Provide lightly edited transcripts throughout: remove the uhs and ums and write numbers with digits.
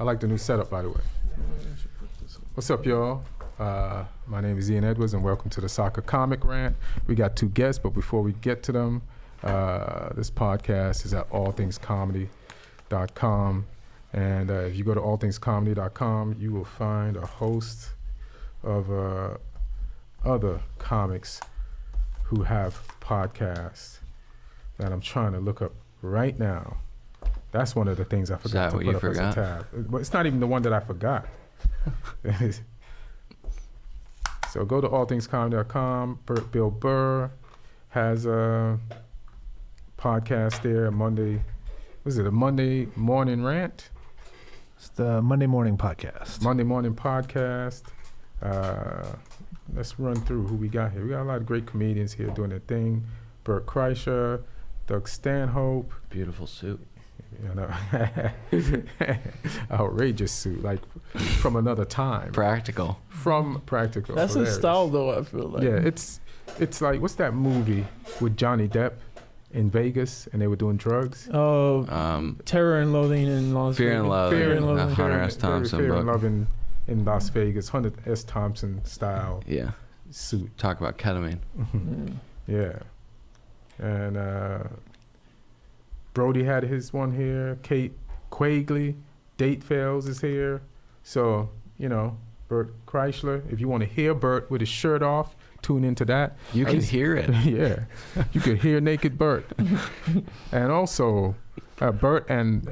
I like the new setup, by the way. What's up, y'all? My name is Ian Edwards, and welcome to the Soccer Comic Rant. We got two guests, but before we get to them, this podcast is at allthingscomedy.com. And if you go to allthingscomedy.com, you will find a host of other comics who have podcasts that I'm trying to look up right now. That's one of the things I forgot to put up as a tab. But it's not even the one that I forgot. So go to allthingscomedy.com. Bill Burr has a podcast there, a Monday morning rant? It's the Monday morning podcast. Monday morning podcast. Let's run through who we got here. We got a lot of great comedians here doing their thing. Bert Kreischer, Doug Stanhope. Beautiful suit. You know, outrageous suit, like from another time. Practical. From Practical. That's his style, though, I feel like. Yeah, it's like, what's that movie with Johnny Depp in Vegas and they were doing drugs? Oh, Terror and Loathing in Las Vegas. Fear and Loathing. Fear and Loathing. Hunter S. Thompson Fear book. and Loathing in Las Vegas, Hunter S. Thompson style suit. Talk about ketamine. Yeah. And Brody had his one here. Kate Quagley, Date Fails is here. So, you know, Bert Kreischer. If you want to hear Bert with his shirt off, tune into that. You can hear it. Yeah. You can hear naked Bert. And also, Bert and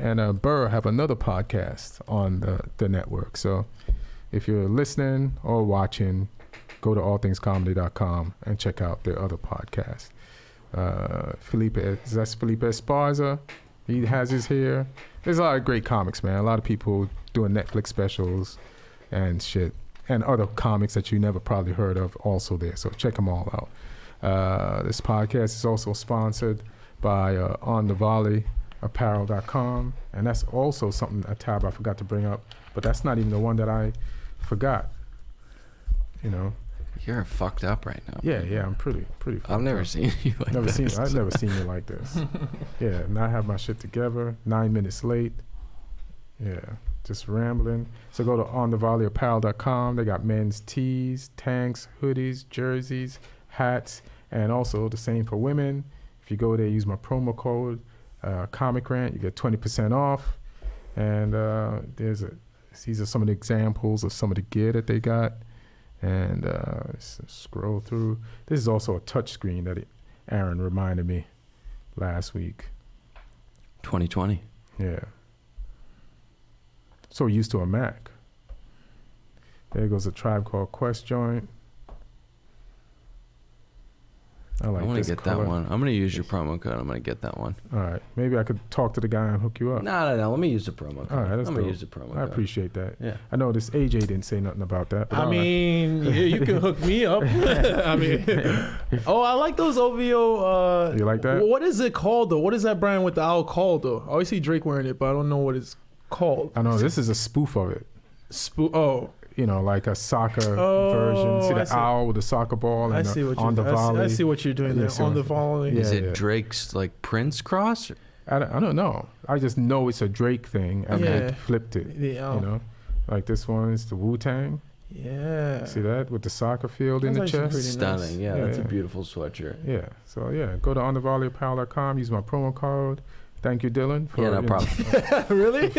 Burr have another podcast on the network. So if you're listening or watching, go to allthingscomedy.com and check out their other podcast. Felipe Esparza, he has his here. There's a lot of great comics, man. A lot of people doing Netflix specials and shit, and other comics that you never probably heard of also there. So check them all out. This podcast is also sponsored by onthevolleyapparel.com, and that's also a tab I forgot to bring up, but that's not even the one that I forgot. You know. You're fucked up right now. Yeah, I'm pretty fucked I've never up. seen you like this. I've never seen you like this. Yeah, and I have my shit together, 9 minutes late. Yeah, just rambling. So go to onthevolleyapparel.com. They got men's tees, tanks, hoodies, jerseys, hats, and also the same for women. If you go there, use my promo code, Comic Rant, you get 20% off. And these are some of the examples of some of the gear that they got. And scroll through. This is also a touch screen that Aaron reminded me last week. 2020. Yeah. So used to a Mac. There goes a Tribe Called Quest joint. I want to get color. that one. I'm going to use your promo code. I'm going to get that one. All right. Maybe I could talk to the guy and hook you up. No. Let me use the promo code. All right, that's I'm going to dope. use the promo code. I appreciate that. Yeah. I know this AJ didn't say nothing about that. But I mean, you can hook me up. I mean, I like those OVO. You like that? What is it called, though? What is that brand with the owl called, though? I always see Drake wearing it, but I don't know what it's called. I know this is a spoof of it. You know, like a soccer version. See the owl with the soccer ball and on the volley. I see what you're doing there. On the volley. Yeah, is it Drake's like Prince cross? I don't know. I just know it's a Drake thing, and they flipped it. You know, like this one is the Wu-Tang. Yeah. See that with the soccer field in the chest? Stunning. Nice. Yeah, that's a beautiful sweatshirt. Yeah. So go to onthevolleyapparel.com. Use my promo code. Thank you, Dylan. For, no problem. Really?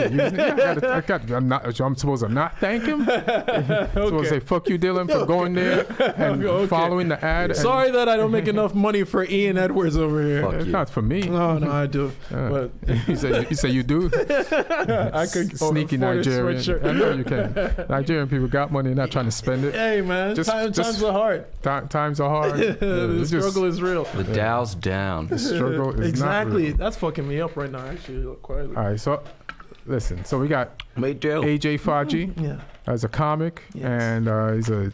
I'm supposed to not thank him? I'm supposed to say, fuck you, Dylan, for going there and following the ad. Sorry that I don't make enough money for Ian Edwards over here. Fuck It's you. not for me. No, I do. But You say you do? I could Sneaky Nigerian. I know you can. Nigerian people got money, not trying to spend it. Hey, man. Times are hard. Times are hard. The struggle is real. The Dow's down. The struggle is exactly. not real. That's fucking me up right now, actually, quietly. All right, so listen. So we got Ajfaji as a comic, and he's a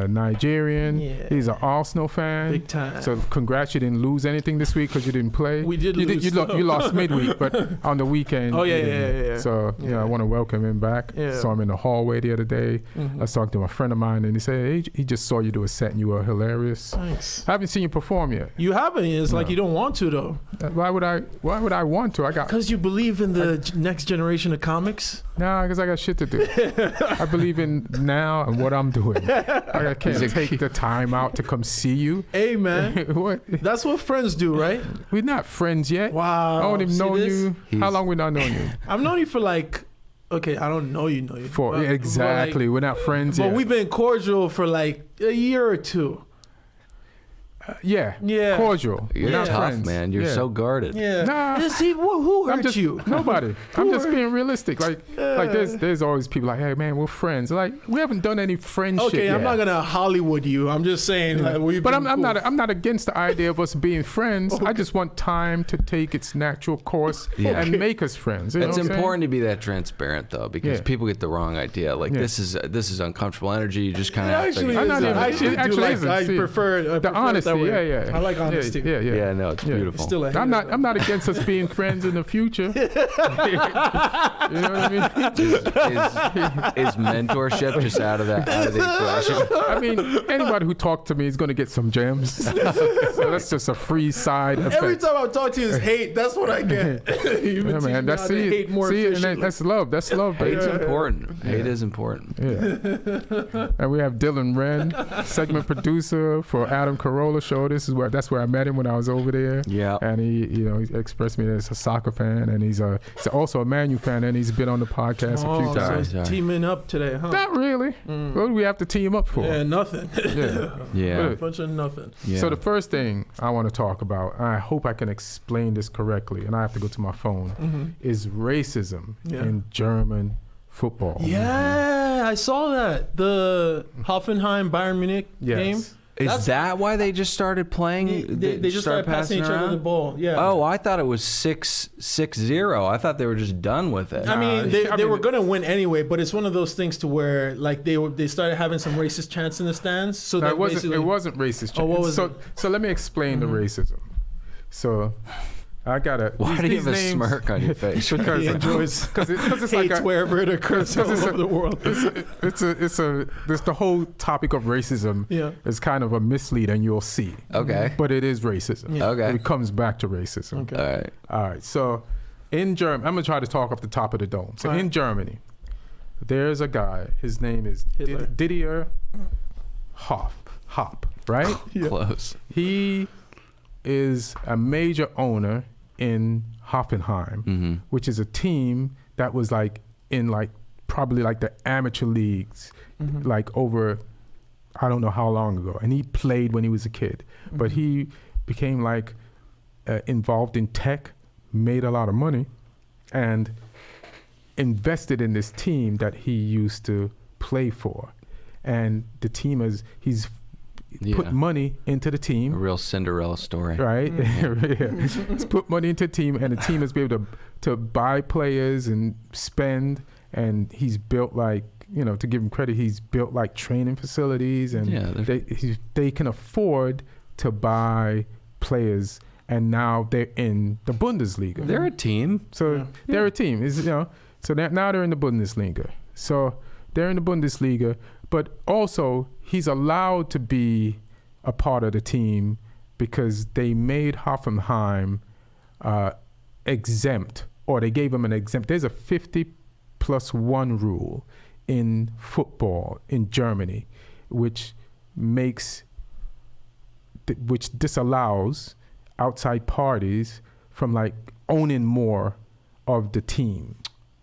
Nigerian. Yeah. He's an Arsenal fan. Big time. So congrats, you didn't lose anything this week because you didn't play. We did you lose. You lost midweek, but on the weekend. Oh, yeah. So I want to welcome him back. Yeah. Saw him in the hallway the other day. I was talking to a friend of mine, and he said, hey, he just saw you do a set, and you were hilarious. Thanks. I haven't seen you perform yet. You haven't. It's like you don't want to, though. Why would I want to? Because you believe in the next generation of comics. Nah, because I got shit to do. I believe in now and what I'm doing. I can't take the time out to come see you. Hey, man. What? That's what friends do, right? We're not friends yet. Wow. I don't even See know this? you. How long we not known you? I've known you for like, okay, I don't know you. For But- exactly. We're not friends But yet. we've been cordial for like a year or two. Yeah. Yeah. Cordial. You're We're not tough, friends. man. You're Yeah. so guarded. Yeah. Nah. See, who I'm hurt just you? nobody. I'm just hurt- being realistic. Like there's always people like, hey man, we're friends. Like we haven't done any friendship Okay, yet. I'm not gonna Hollywood you. I'm just saying, like, we've But been I'm cool. not. I'm not against the idea of us being friends. I just want time to take its natural course Yeah. and make us friends. You know It's what I'm saying? important to be that transparent though, because Yeah. people get the wrong idea. Like Yeah. this is uncomfortable energy. You just kind It of actually I'm not is. even- I actually it do actually like. isn't. I See, prefer the it that honesty. way. Yeah. I like honesty. Yeah. Yeah, no, it's Yeah. beautiful. Still a I'm hater, not against us being friends in the future. You know what I mean? Is mentorship just out of the equation? I mean, anybody who talked to me is going to get some gems. So that's just a free side effect. Every time I talk to you is hate. That's what I get. You've been Yeah, teaching man. me That's how to hate more and efficiently. that's love. That's love, baby. Hate's important. Hate is important. Yeah. And we have Dylan Wrenn, segment producer for Adam Carolla show. That's where I met him when I was over there. Yeah. And he expressed me as a soccer fan, and he's also a Man U fan, and he's been on the podcast a few Oh, times. so teaming up today, huh? Not really. What do we have to team up for? Yeah, nothing. Yeah. Yeah. A bunch of nothing. Yeah. So the first thing I want to talk about, I hope I can explain this correctly, and I have to go to my phone, is racism Yeah. in German football. Yeah, I saw that. The Hoffenheim Bayern Munich game. Yes. Is that why they just started playing? They just started passing each other around? the ball. Yeah. Oh, I thought it was 6-0. I thought they were just done with it. I mean, they I mean, were gonna win anyway, but it's one of those things to where like they started having some racist chants in the stands. So No, that it wasn't basically racist. Oh, what was so, it? so let me explain the racism. So I gotta. Why do you have a smirk on your face? Because he enjoys because it's like hates wherever it occurs all it's over the world. it's the whole topic of racism Yeah. is kind of a mislead, and you'll see. Okay. But it is racism. Yeah. Okay. It comes back to racism. Okay. All right. All right. So in Germany, I'm gonna try to talk off the top of the dome. So All right. in Germany, there's a guy. His name is Hitler. Didier Hopp. Right? Close. He is a major owner in Hoffenheim, which is a team that was like in probably the amateur leagues, like over, I don't know how long ago. And he played when he was a kid, but he became involved in tech, made a lot of money, and invested in this team that he used to play for. And the team he's put money into the A team. real Cinderella story. Right? Yeah. He's put money into the team, and the team has been able to buy players and spend, and he's built to give him credit, he's built training facilities, and they can afford to buy players, and now they're in the Bundesliga. They're a team. So they're a team. So now they're in the Bundesliga. So they're in the Bundesliga, but also he's allowed to be a part of the team because they made Hoffenheim exempt, or they gave him an exempt. There's a 50+1 rule in football in Germany, which disallows outside parties from owning more of the team.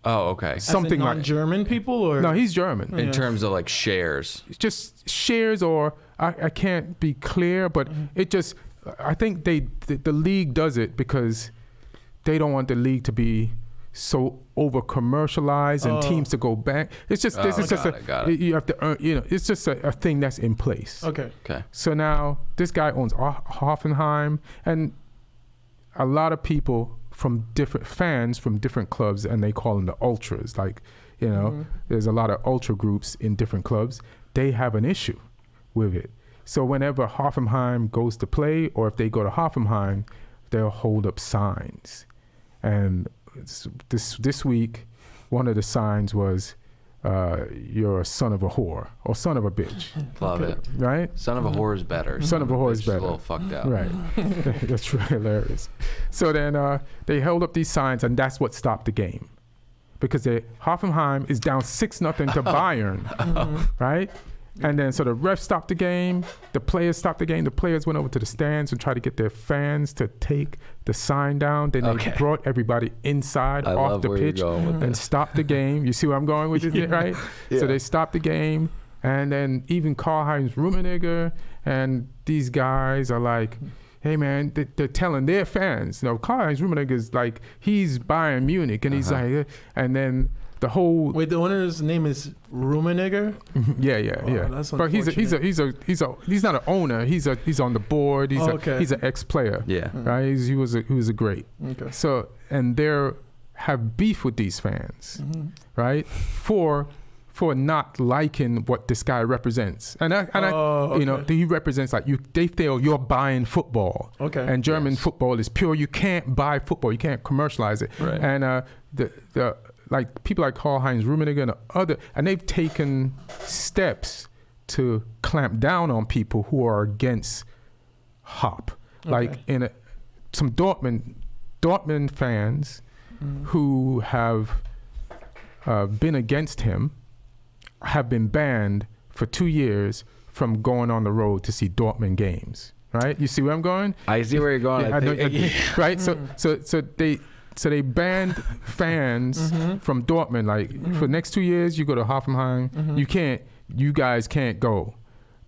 Oh, okay. Something like non-German people, or no, he's German. In terms of shares. Just shares, or I can't be clear, but it just, I think the league does it because they don't want the league to be so over commercialized and teams to go back. It's just got it. You have to earn, it's just a thing that's in place. okay. Okay. So now this guy owns Hoffenheim, and a lot of people fans from different clubs, and they call them the ultras. There's a lot of ultra groups in different clubs. They have an issue with it. So whenever Hoffenheim goes to play, or if they go to Hoffenheim, they'll hold up signs. And this week, one of the signs was, you're a son of a whore, or son of a bitch. Love it. Right? Son of a whore is better. Son of a whore is bitch better. A little fucked up. Right. That's hilarious. So then they held up these signs, and that's what stopped the game. because Hoffenheim is down 6-0 to Bayern, right? And then so the ref stopped the game, the players stopped the game, the players went over to the stands and tried to get their fans to take the sign down. Then they brought everybody inside off the pitch and stopped the game. You see where I'm going with this, right? Yeah. So they stopped the game, and then even Karl-Heinz Rummenigge and these guys are like, hey man, they're telling their fans, Karl-Heinz Rummenigge is like, he's Bayern Munich, and he's like, and then the whole. Wait, the owner's name is Rummenigge? Yeah. That's but he's not an owner. He's on the board. He's an ex-player. Yeah. Right. He was a great. Okay. So and they have beef with these fans, right? For not liking what this guy represents, he represents like they feel you're buying football. Okay. And German football is pure. You can't buy football. You can't commercialize it. Right. And the like people like Karl-Heinz Rummenigge and they've taken steps to clamp down on people who are against Hopp. Okay. Like some Dortmund fans who have been against him have been banned for 2 years from going on the road to see Dortmund games. Right? You see where I'm going? I see where you're going. Right? So they banned fans from Dortmund. Like for the next 2 years, you go to Hoffenheim. You guys can't go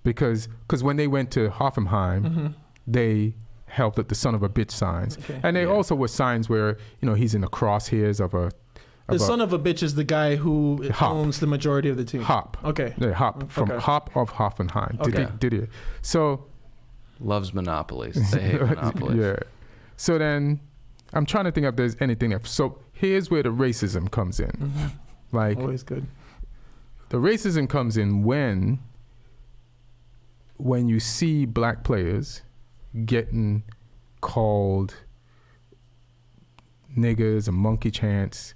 because when they went to Hoffenheim, they held up the son of a bitch signs, and they also were signs where he's in the crosshairs of a. The son of a bitch is the guy who owns the majority of the team. Hopp. Okay. Yeah, Hopp from Hopp of Hoffenheim. Okay. Did he? So loves monopolies. They hate monopolies. Yeah. So then. I'm trying to think if there's anything else. So here's where the racism comes in. Like always good. The racism comes in when you see black players getting called niggers and monkey chants.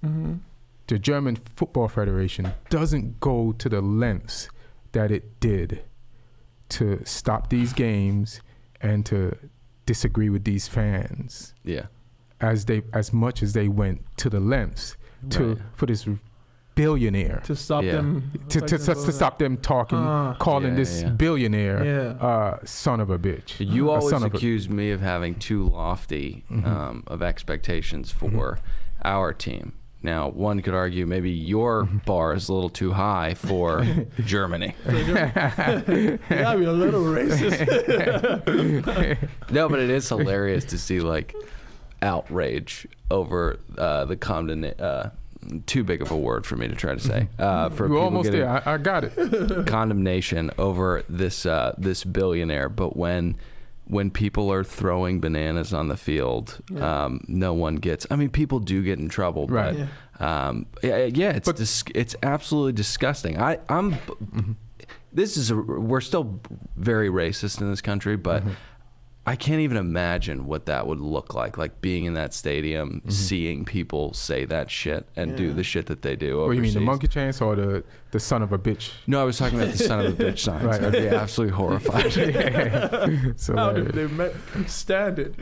The German Football Federation doesn't go to the lengths that it did to stop these games and to disagree with these fans. Yeah. As much as they went to the lengths for this billionaire to stop them to stop them talking, calling this billionaire son of a bitch. You always accused me of having too lofty of expectations for our team. Now, one could argue maybe your bar is a little too high for Germany. You gotta be a little racist. No, but it is hilarious to see like outrage over the too big of a word for me to try to say. For You're almost there. I got it. Condemnation over this billionaire, but when people are throwing bananas on the field, no one gets. I mean, people do get in trouble, right? But it's absolutely disgusting. We're still very racist in this country, but. I can't even imagine what that would look like being in that stadium, seeing people say that shit and do the shit that they do overseas. What, you mean the monkey chants or the son of a bitch? No, I was talking about the son of a bitch signs. Right. I'd be absolutely horrified. So how did they stand it?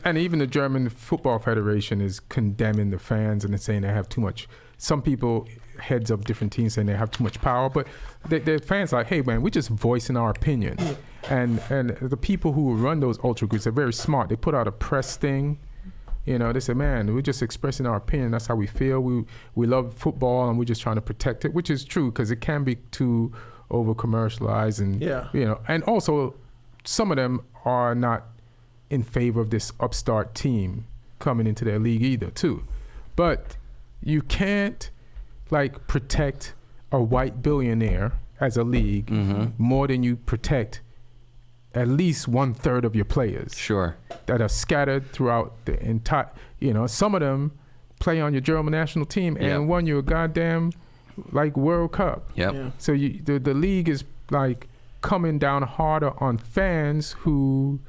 And even the German Football Federation is condemning the fans and saying they have too much. Some people, heads of different teams, saying they have too much power, but the fans are like, hey man, we're just voicing our opinion. And the people who run those ultra groups are very smart. They put out a press thing. They say, man, we're just expressing our opinion. That's how we feel. We love football and we're just trying to protect it, which is true because it can be too over commercialized and and also some of them are not in favor of this upstart team coming into their league either too. But you can't protect a white billionaire as a league more than you protect at least 1/3 of your players. Sure. That are scattered throughout the entire, some of them play on your German national team and won you a goddamn World Cup. Yep. Yeah. So the league is coming down harder on fans who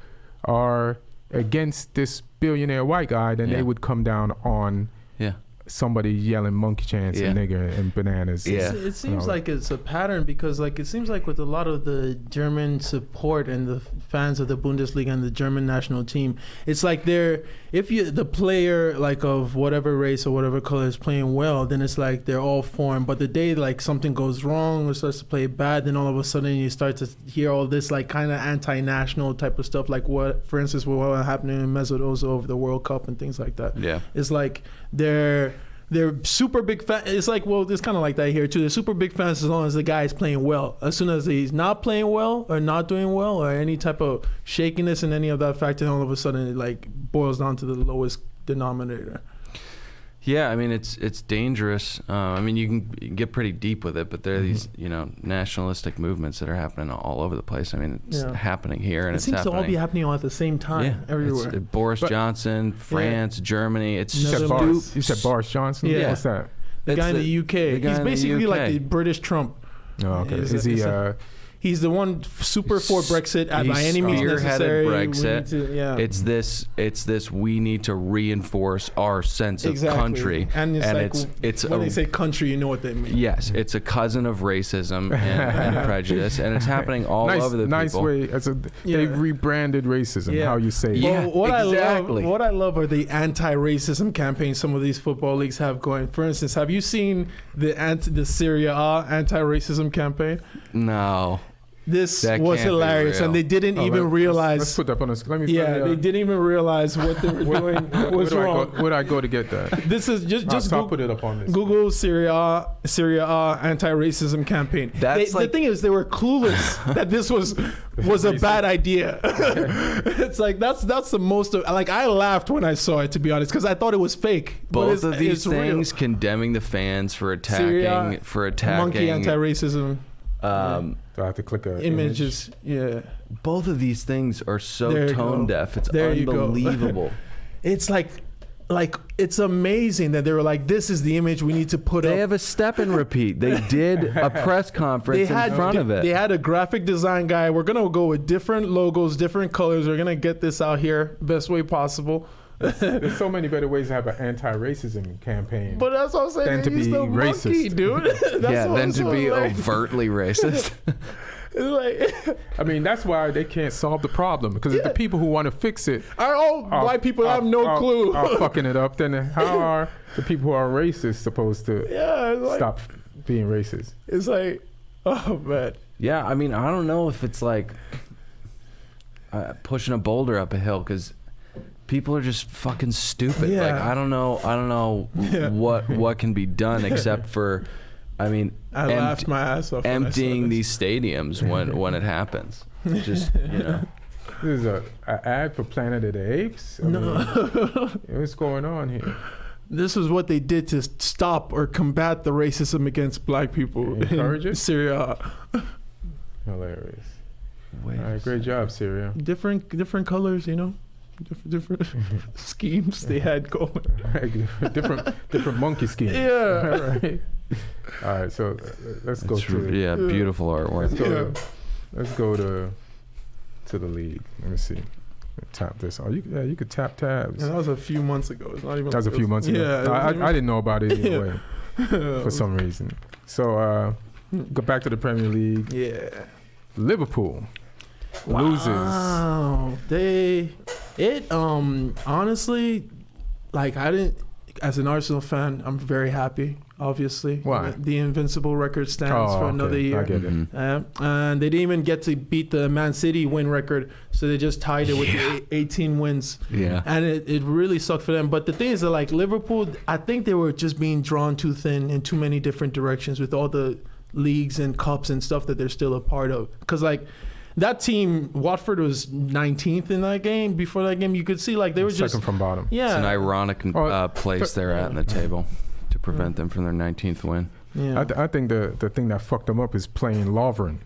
are against this billionaire white guy than they would come down on somebody yelling monkey chants and nigger and bananas. Yeah. It seems like it's a pattern because like it seems like with a lot of the German support and the fans of the Bundesliga and the German national team, it's like the player like of whatever race or whatever color is playing well, then it's like they're all for him. But the day like something goes wrong or starts to play bad, then all of a sudden you start to hear all this like kind of anti-national type of stuff, like what, for instance, what happened in Mesut Ozil over the World Cup and things like that. Yeah. It's like they're super big fans. It's like, well, it's kind of like that here too. They're super big fans as long as the guy is playing well. As soon as he's not playing well or not doing well or any type of shakiness in any of that factor, all of a sudden it like boils down to the lowest denominator. Yeah, I mean it's dangerous. I mean you can get pretty deep with it, but there are these nationalistic movements that are happening all over the place. I mean it's happening here and it seems to all be happening all at the same time everywhere. Boris Johnson, France, Germany. It's you said Boris Johnson. Yeah. What's that? The guy in the UK. He's basically like the British Trump. Oh, okay. He's the one super for Brexit by any means necessary. Brexit. It's this. We need to reinforce our sense of country, and it's when they say country, you know what they mean. Yes, it's a cousin of racism and prejudice, and it's happening all over the nice people. Way. They've rebranded racism. Yeah. How you say it. Yeah, Well, what I love are the anti-racism campaigns some of these football leagues have going. For instance, have you seen the Serie A anti-racism campaign? No. This was hilarious, and they didn't even realize. Let's put that on the screen. They didn't even realize what they were doing was wrong. Where do I go to get that? This is just I'll put it up on this. Google Serie A anti-racism campaign. The thing is, they were clueless that this was a bad idea. It's like that's the most like I laughed when I saw it, to be honest, because I thought it was fake. Both of these things condemning the fans for attacking monkey anti-racism. Do I have to click images? Yeah. Both of these things are so tone deaf. It's unbelievable. It's like it's amazing that they were like, this is the image we need to put up. They have a step and repeat. They did a press conference in front of it. They had a graphic design guy. We're going to go with different logos, different colors. We're going to get this out here best way possible. There's so many better ways to have an anti-racism campaign. But that's what I'm saying. Than to be racist, monkey, dude. Than to be overtly racist. I mean, that's why they can't solve the problem, because if the people who want to fix it are all white people that have no clue are fucking it up, then how are the people who are racist supposed to stop being racist? It's like, oh man. Yeah, I mean, I don't know if it's like pushing a boulder up a hill, because people are just fucking stupid. Yeah. Like I don't know what can be done except for, I mean, I laughed my ass off emptying these stadiums when it happens. Just This is an ad for Planet of the Apes. I mean, what's going on here? This is what they did to stop or combat the racism against black people in Syria. Hilarious. All right, great job, Syria. Different colors, different schemes they had going. different monkey schemes. Yeah. Right. All right, so let's go to beautiful artwork. Let's go to the league. Let me see. Tap this. Oh, you could tap tabs. Yeah, that was a few months ago. It's not even. That was a few months ago. Yeah, I didn't know about it anyway for some reason. So go back to the Premier League. Yeah. Liverpool loses. Wow. Honestly, like I didn't. As an Arsenal fan, I'm very happy. Obviously, why? The invincible record stands for another year. I get it. And they didn't even get to beat the Man City win record, so they just tied it with the 18 wins. Yeah, and it really sucked for them. But the thing is that like Liverpool, I think they were just being drawn too thin in too many different directions with all the leagues and cups and stuff that they're still a part of. Because like that team, Watford was 19th in that game. Before that game, you could see like they were second just from bottom. Yeah, it's an ironic place they're at in the table to prevent them from their 19th win. Yeah, I think the thing that fucked them up is playing Lovren.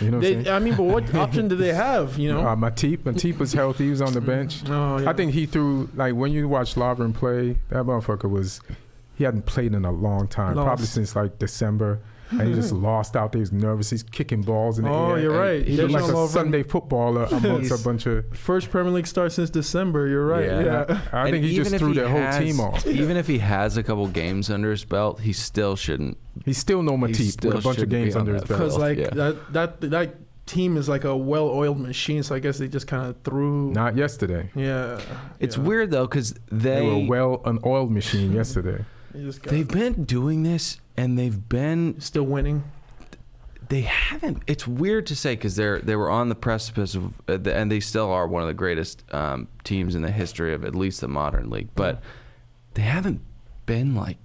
You know what I'm saying? I mean, but what option do they have? Matip was healthy. He was on the bench. Oh, yeah. I think he threw, like, when you watch Lovren play, that motherfucker he hadn't played in a long time, probably since like December. And he just lost out there. He's nervous. He's kicking balls in the air. Oh, you're right. He looked like a Sunday footballer amongst a bunch of... First Premier League start since December. You're right. Yeah. I think he just threw the whole team off. Even if he has a couple games under his belt, he still shouldn't. He's still no Matip with a bunch of games under his belt. Because that team is like a well-oiled machine, so I guess they just kind of threw. Not yesterday. Yeah. It's weird though, because they were an oiled machine yesterday. They've been doing this, and they've been still winning. They haven't. It's weird to say because they were on the precipice of, and they still are one of the greatest teams in the history of at least the modern league. But they haven't been like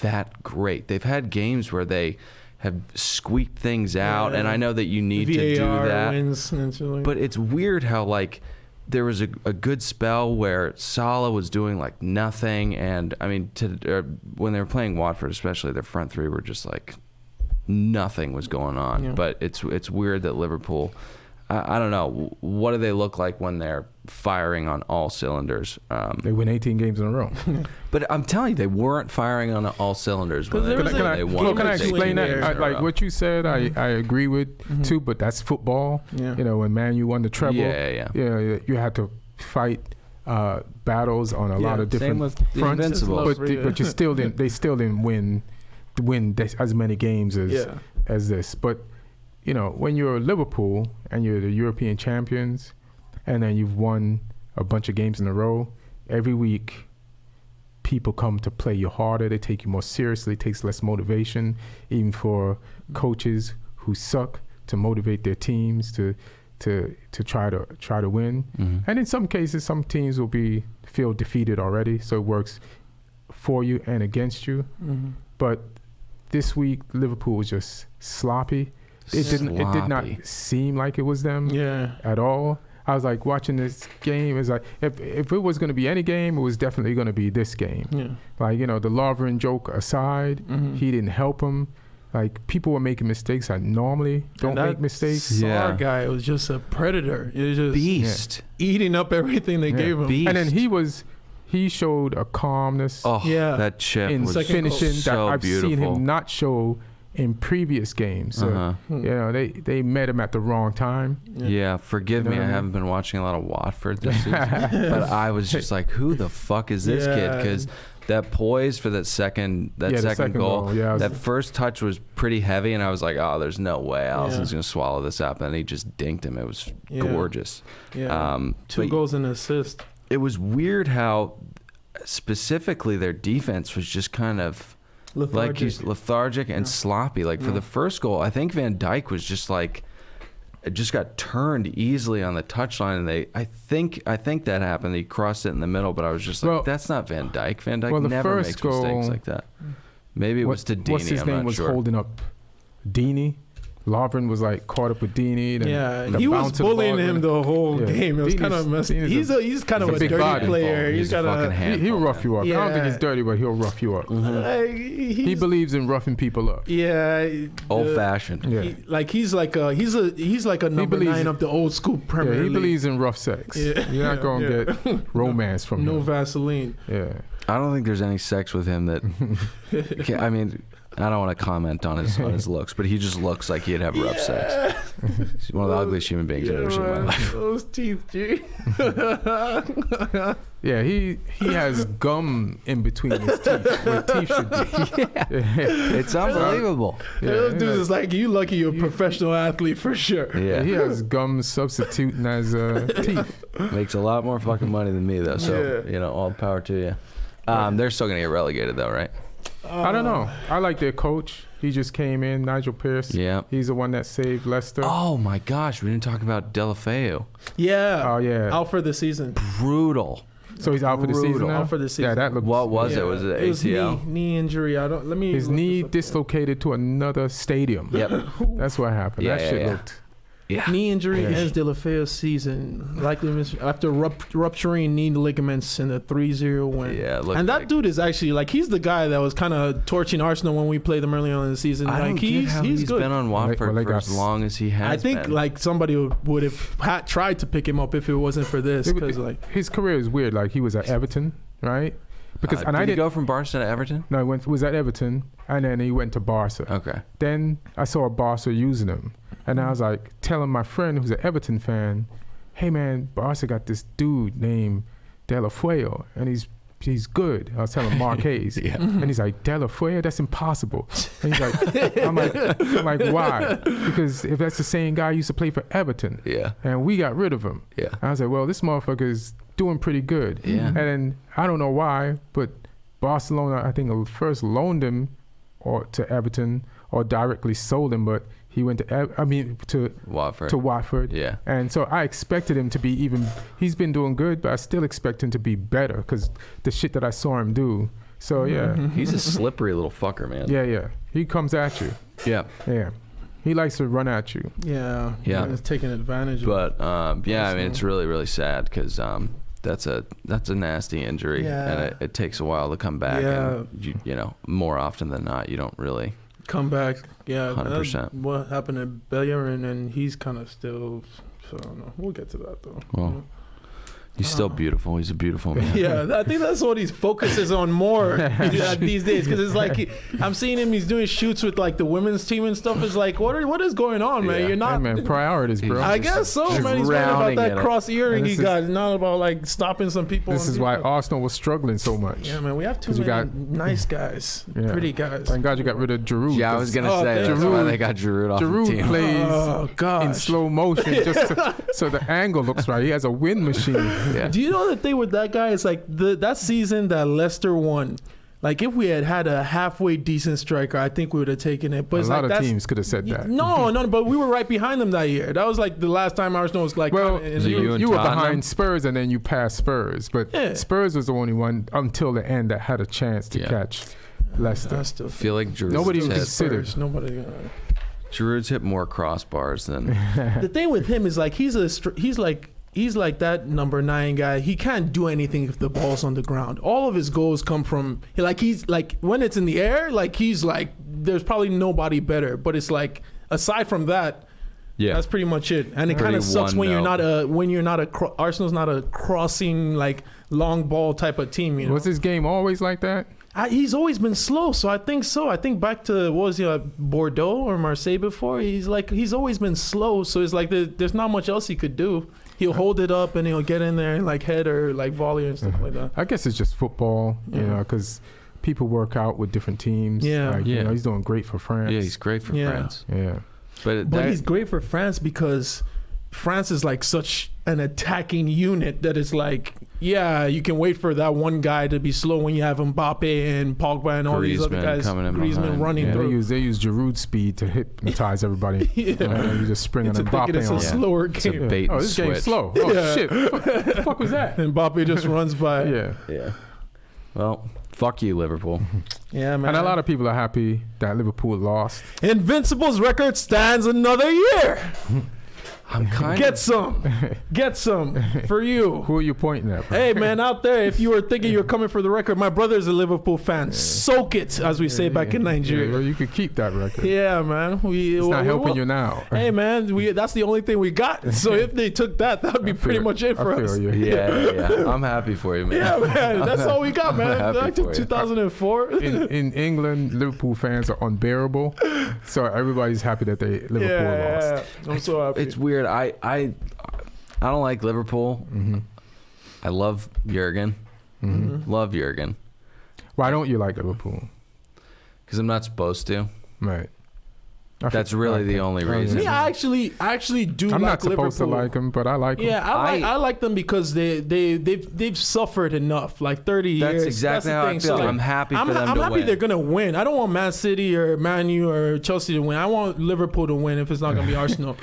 that great. They've had games where they have squeaked things out, and I know that you need VAR to do that. Wins, but it's weird how like there was a good spell where Salah was doing like nothing, and I mean when they were playing Watford, especially their front three were just like nothing was going on. Yeah. But it's weird that Liverpool. I don't know. What do they look like when they're firing on all cylinders? They win 18 games in a row. But I'm telling you, they weren't firing on all cylinders when they won. Can I explain that? Like what you said, I agree with too, but that's football. Yeah. You know, when Man U won the treble, Yeah. You had to fight battles on a lot of different fronts, but you still didn't. They still didn't win as many games as this. But you know, when you're Liverpool and you're the European champions, and then you've won a bunch of games in a row, every week people come to play you harder. They take you more seriously. It takes less motivation, even for coaches who suck, to motivate their teams to try to win. Mm-hmm. And in some cases, some teams will feel defeated already, so it works for you and against you. Mm-hmm. But this week, Liverpool was just sloppy. It did not seem like it was them at all. I was like watching this game. It's like if it was going to be any game, it was definitely going to be this game. Yeah. Like, you know, the Lovren joke aside, he didn't help him. Like, people were making mistakes. I normally don't make mistakes. Sarr guy was just a predator. It was just Beast. eating up everything they gave him. Beast. And then he showed a calmness that chip in was finishing so that I've beautiful. seen him not show in previous games. So, you know, they met him at the wrong time. Yeah, forgive me. I haven't been watching a lot of Watford this season. But I was just like, who the fuck is this kid? Because that poise for that second goal, that first touch was pretty heavy, and I was like, oh, there's no way Alisson's going to swallow this up. And he just dinked him. It was gorgeous. Yeah. 2 goals and an assist. It was weird how specifically their defense was just kind of lethargic and sloppy. Like for the first goal, I think Van Dijk was just like, it just got turned easily on the touchline, and I think that happened. He crossed it in the middle, but I was just like, that's not Van Dijk. Van Dijk never makes mistakes like that. Maybe it was to Deeney. What's his name was holding up Deeney. Lovren was like caught up with Deeney. He was bullying him the whole game. It was kind of messy. He's kind of a dirty player. He's got a he'll rough you up. I don't think he's dirty, but he'll rough you up. He believes in roughing people up. Yeah, old fashioned. Yeah. He's like a number 9 of the old school Premier League. He believes in rough sex. Yeah. You're not gonna get romance from him. No Vaseline. Yeah. I don't think there's any sex with him that. I mean, I don't want to comment on his looks, but he just looks like he'd have rough sex. He's one of the ugliest human beings I've ever seen in my life. Those teeth, G. Yeah, he has gum in between his teeth, where teeth should be. It's unbelievable. Those dudes is like, you lucky you're a professional athlete for sure. Yeah, he has gum substituting as teeth. Makes a lot more fucking money than me, though, so, you know, all power to you. They're still going to get relegated, though, right? I don't know. I like their coach. He just came in, Nigel Pearce. Yeah. He's the one that saved Leicester. Oh, my gosh. We didn't talk about Delafeu. Yeah. Oh, yeah. Out for the season. Brutal. So he's out for the season now? Out for the season. Yeah, that looked... What was it? Was it ACL? Knee injury. His knee dislocated to another stadium. Yep. That's what happened. That shit looked... Yeah. Knee injury ends Delafeu's season, likely after rupturing knee ligaments in a 3-0 win. Yeah, and that dude is actually like, he's the guy that was kind of torching Arsenal when we played them early on in the season. I don't get how he's good. Been on Watford for as long as he has. I think like somebody would have tried to pick him up if it wasn't for this, because like his career is weird. Like he was at Everton, right? Because and did I he didn't go from Barca to Everton? No, was at Everton, and then he went to Barca. Okay. Then I saw Barca using him, and I was like telling my friend who's an Everton fan, "Hey man, Barca got this dude named De La Fuente, and he's good." I was telling Mark Hayes, and he's like, "De La Fuente? That's impossible." And he's like, I'm like, why? Because if that's the same guy who used to play for Everton, and we got rid of him. Yeah. I was like, well, this motherfucker's doing pretty good. Yeah. And then I don't know why, but Barcelona, I think, first loaned him to Everton or directly sold him, but he went to Watford. To Watford. Yeah. And so I expected him to be he's been doing good, but I still expect him to be better because the shit that I saw him do. So, yeah. He's a slippery little fucker, man. Yeah. He comes at you. Yeah. Yeah. He likes to run at you. Yeah. Yeah. He's taking advantage of But, I mean, it's really, really sad because that's a nasty injury, and it takes a while to come back. Yeah. And you know, more often than not, you don't really come back. Yeah. 100%. What happened to Bellerin, and he's kind of still, so I don't know. We'll get to that, though. Well, he's still beautiful. He's a beautiful man. Yeah, I think that's what he focuses on more these days. Because it's like I'm seeing him. He's doing shoots with like the women's team and stuff. It's like, what is going on, man? Yeah. You're not. Hey, man, priorities, bro. I guess so, just man. He's worried about rounding that it. cross earring And he this got, not about like stopping some people. This on is why people. Arsenal was struggling so much. Yeah, man. We have too 'Cause you many got- nice guys, Yeah. pretty guys. Thank God you got rid of Giroud. Yeah, I was gonna Oh, say that's Giroud- why they got Giroud off the Giroud team. plays Oh in gosh. slow motion so the angle looks right. He has a wind machine. Yeah. Do you know the thing with that guy is like that season that Leicester won? Like if we had a halfway decent striker, I think we would have taken it. But A it's lot like of that's, teams could have said that. No, but we were right behind them that year. That was like the last time Arsenal was like. Well, kinda in So the- you and you were Tottenham? behind Spurs and then you passed Spurs. But Yeah. Spurs was the only one until the end that had a chance to catch Leicester. I still I feel like Giroud's Nobody even hit, considered. Spurs, nobody. Giroud's hit more crossbars than The thing with him is like he's like that number 9 guy. He can't do anything if the ball's on the ground. All of his goals come from he's like when it's in the air. Like he's like there's probably nobody better. But it's like aside from that. yeah. That's pretty much it, and it Pretty kind of sucks when you're one not Arsenal's not a crossing like long ball type of team. You know, Was his game always like that? he's always been slow, so I think so. I think back to what was he Bordeaux or Marseille before? He's always been slow, so it's like there's not much else he could do. He'll hold it up and he'll get in there and like head or like volley and stuff like that. I guess it's just football, you Yeah. know, because people work out with different teams. Yeah. Like, Yeah. You know, he's doing great for France. Yeah, he's great for Yeah. France. Yeah. But he's great for France because France is like such an attacking unit that it's like, yeah, you can wait for that one guy to be slow when you have Mbappe and Pogba and all these other Griezmann guys. coming in Griezmann behind. running Yeah, through. they use Giroud speed to hypnotize everybody. Yeah. You just spring It's an a thinking it's a Mbappe on. slower It's a game. bait Oh, and this switch. game's slow. Oh, Yeah. shit. What the fuck was that? And Mbappe just runs by. Yeah. Yeah. Well, fuck you, Liverpool. Yeah, man. And a lot of people are happy that Liverpool lost. Invincible's record stands another year. I'm kind Get some for you. Who are you pointing at, bro? Hey, man, out there, if you were thinking you were coming for the record, my brother's a Liverpool fan. Soak it, as we say back in Yeah, Nigeria. well, you could keep that record. Yeah, man. It's not helping you now. Hey, man, that's the only thing we got. So if they took that would be pretty much it for I us. feel you. Yeah. I'm happy for you, man. Yeah, man. That's all we got, man. happy Back for to you. 2004. In England, Liverpool fans are unbearable. So everybody's happy that Liverpool lost. I'm so happy. It's weird. I don't like Liverpool. Mm-hmm. I love Jurgen. Mm-hmm. Love Jurgen. Why don't you like Liverpool? Because I'm not supposed to. Right. That's really the only reason. Me, I actually do I'm like not supposed Liverpool. to like them, but I like them. Yeah, I like them because they've suffered enough, like 30 years. That's exactly the how I thing. feel. So, like, I'm happy for them I'm to happy win. they're gonna win. I don't want Man City or Man U or Chelsea to win. I want Liverpool to win if it's not gonna be Arsenal.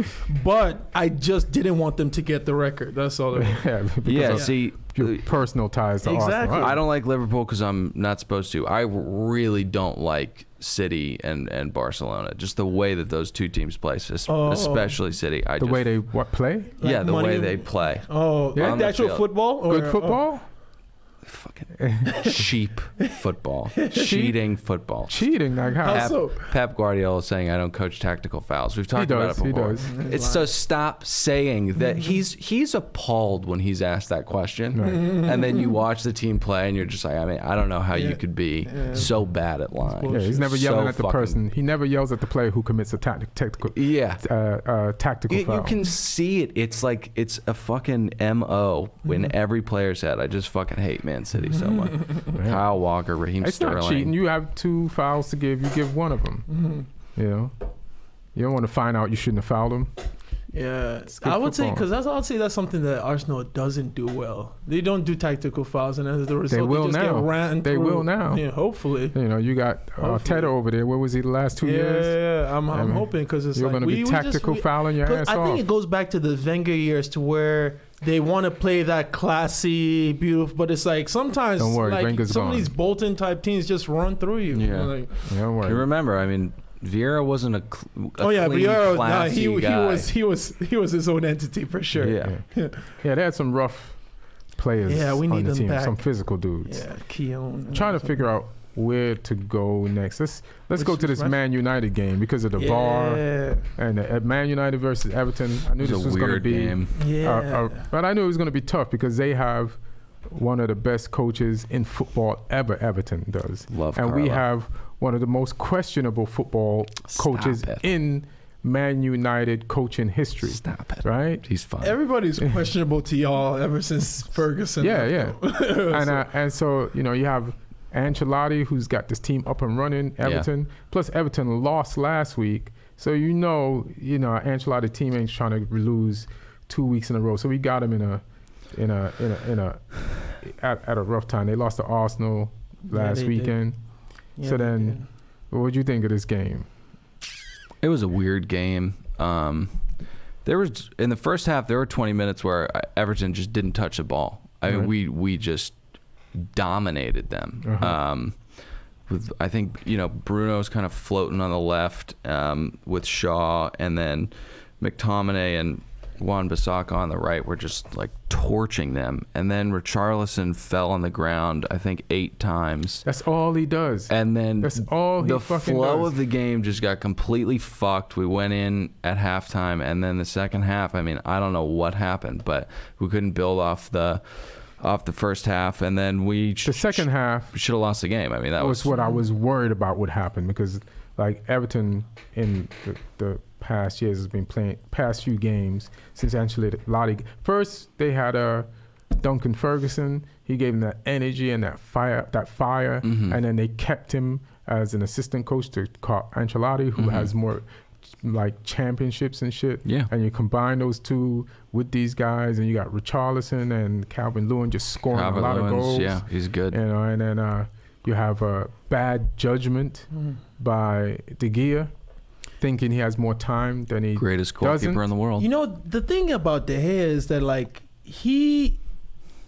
But I just didn't want them to get the record. That's all. Yeah, because Yeah, of see, your personal ties to Exactly. Arsenal. I don't like Liverpool because I'm not supposed to. I really don't like City and Barcelona. Just the way that those two teams play, especially City. The way they play? Yeah, Like the money- way they play. Oh, Yeah, like on the the actual field. football. Or, Good football? Fucking cheap football. Cheating football. Cheating, like how? Pep Guardiola is saying I don't coach tactical fouls. We've talked about it before. He does. It's so stop saying that. He's appalled when he's asked that question. Right. And then you watch the team play and you're just like, I mean, I don't know how you could be so bad at lying. Yeah, he's never yelling at the person. He never yells at the player who commits a tactical foul. You can see it. It's like it's a fucking MO in every player's head. I just fucking hate Man City so much. Kyle Walker, Raheem Sterling. It's not cheating. You have 2 fouls to give. You give one of them. You know, you don't want to find out you shouldn't have fouled him. Yeah, I would say because I'd say that's something that Arsenal doesn't do well. They don't do tactical fouls, and as a result, they will just now. Get ran they through. will now. Yeah, hopefully. You know, you got Teta over there. Where was he the last 2 years? Yeah, I'm hoping because it's you're like going to be tactical fouling your ass off. I think it goes back to the Wenger years to where they want to play that classy, beautiful, but it's like sometimes don't worry, like Wenger's some gone. of these Bolton type teams just run through you. Yeah, like, don't worry. You remember, I mean, Vieira wasn't a clean, Vieira. Nah, classy guy. he was his own entity for sure. Yeah. They had some rough players. Yeah, we on need the them team, back. some physical dudes. Yeah, Keown. Trying to figure out where to go next. Let's go to this Man United game because of the VAR and Man United versus Everton. I knew this was going to be game. but I knew it was going to be tough because they have one of the best coaches in football ever. Everton does, Love and Carlo. we have one of the most questionable football coaches in Man United coaching history. Stop it. Right? He's fine. Everybody's questionable to y'all ever since Ferguson. And so you know you have Ancelotti, who's got this team up and running, Everton. Plus, Everton lost last week, so you know, Ancelotti team ain't trying to lose 2 weeks in a row. So we got him at a rough time. They lost to Arsenal last weekend. Yeah, so then, what would you think of this game? It was a weird game. There was in the first half there were 20 minutes where Everton just didn't touch the ball. I mean, we just dominated them. With I think Bruno's kind of floating on the left with Shaw, and then McTominay and Wan-Bissaka on the right were just like torching them, and then Richarlison fell on the ground I think 8 times. That's all he does. And then that's all he fucking flow does. of the game just got completely fucked. We went in at halftime, and then the second half, I mean, I don't know what happened, but we couldn't build off the first half, and then the second half should have lost the game. I mean, that was what I was worried about would happen, because like Everton in the past years has been playing past few games since Ancelotti. First they had Duncan Ferguson. He gave them that energy and that fire, and then they kept him as an assistant coach to Ancelotti, who has more like championships and shit. Yeah. And you combine those two with these guys, and you got Richarlison and Calvin Lewin just scoring a lot of goals. Yeah, he's good. And then you have a bad judgment by De Gea, thinking he has more time than he greatest goalkeeper in the world. The thing about De Gea is that like he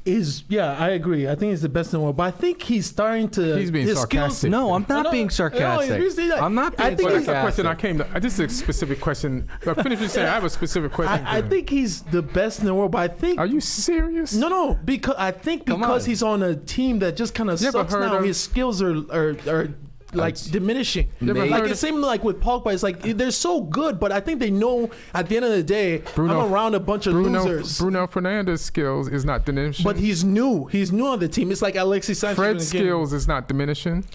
is, I agree. I think he's the best in the world, but I think he's starting to. He's being sarcastic. No, I'm not being sarcastic. I'm not being sarcastic. That's a question this is a specific question. Finish what saying. I have a specific question. I think he's the best in the world, but I think. Are you serious? No, because he's on a team that just kind of sucks now. His skills are like diminishing. Like it seemed like with Pogba, it's like they're so good, but I think they know at the end of the day, I'm around a bunch of losers. Bruno Fernandes' skills is not diminishing. But he's new. He's new on the team. It's like Alexis Sanchez. Fred's skills is not diminishing.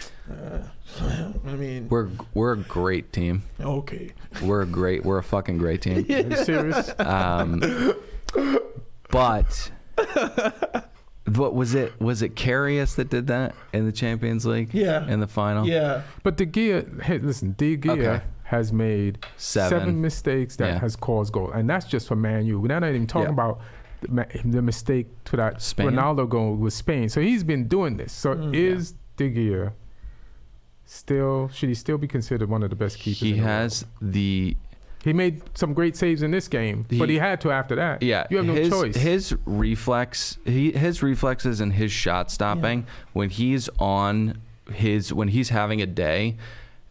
I mean, we're a great team. Okay. We're a fucking great team. Are you serious? But what was it? Was it Karius that did that in the Champions League? Yeah. In the final? Yeah. But De Gea has made 7 mistakes that has caused goal, and that's just for Man U. We're not even talking about the mistake to that Spain? Ronaldo goal with Spain. So he's been doing this. So is De Gea should he still be considered one of the best keepers? He has He made some great saves in this game, but he had to after that. Yeah, you have no choice. His reflexes and his shot stopping when he's having a day,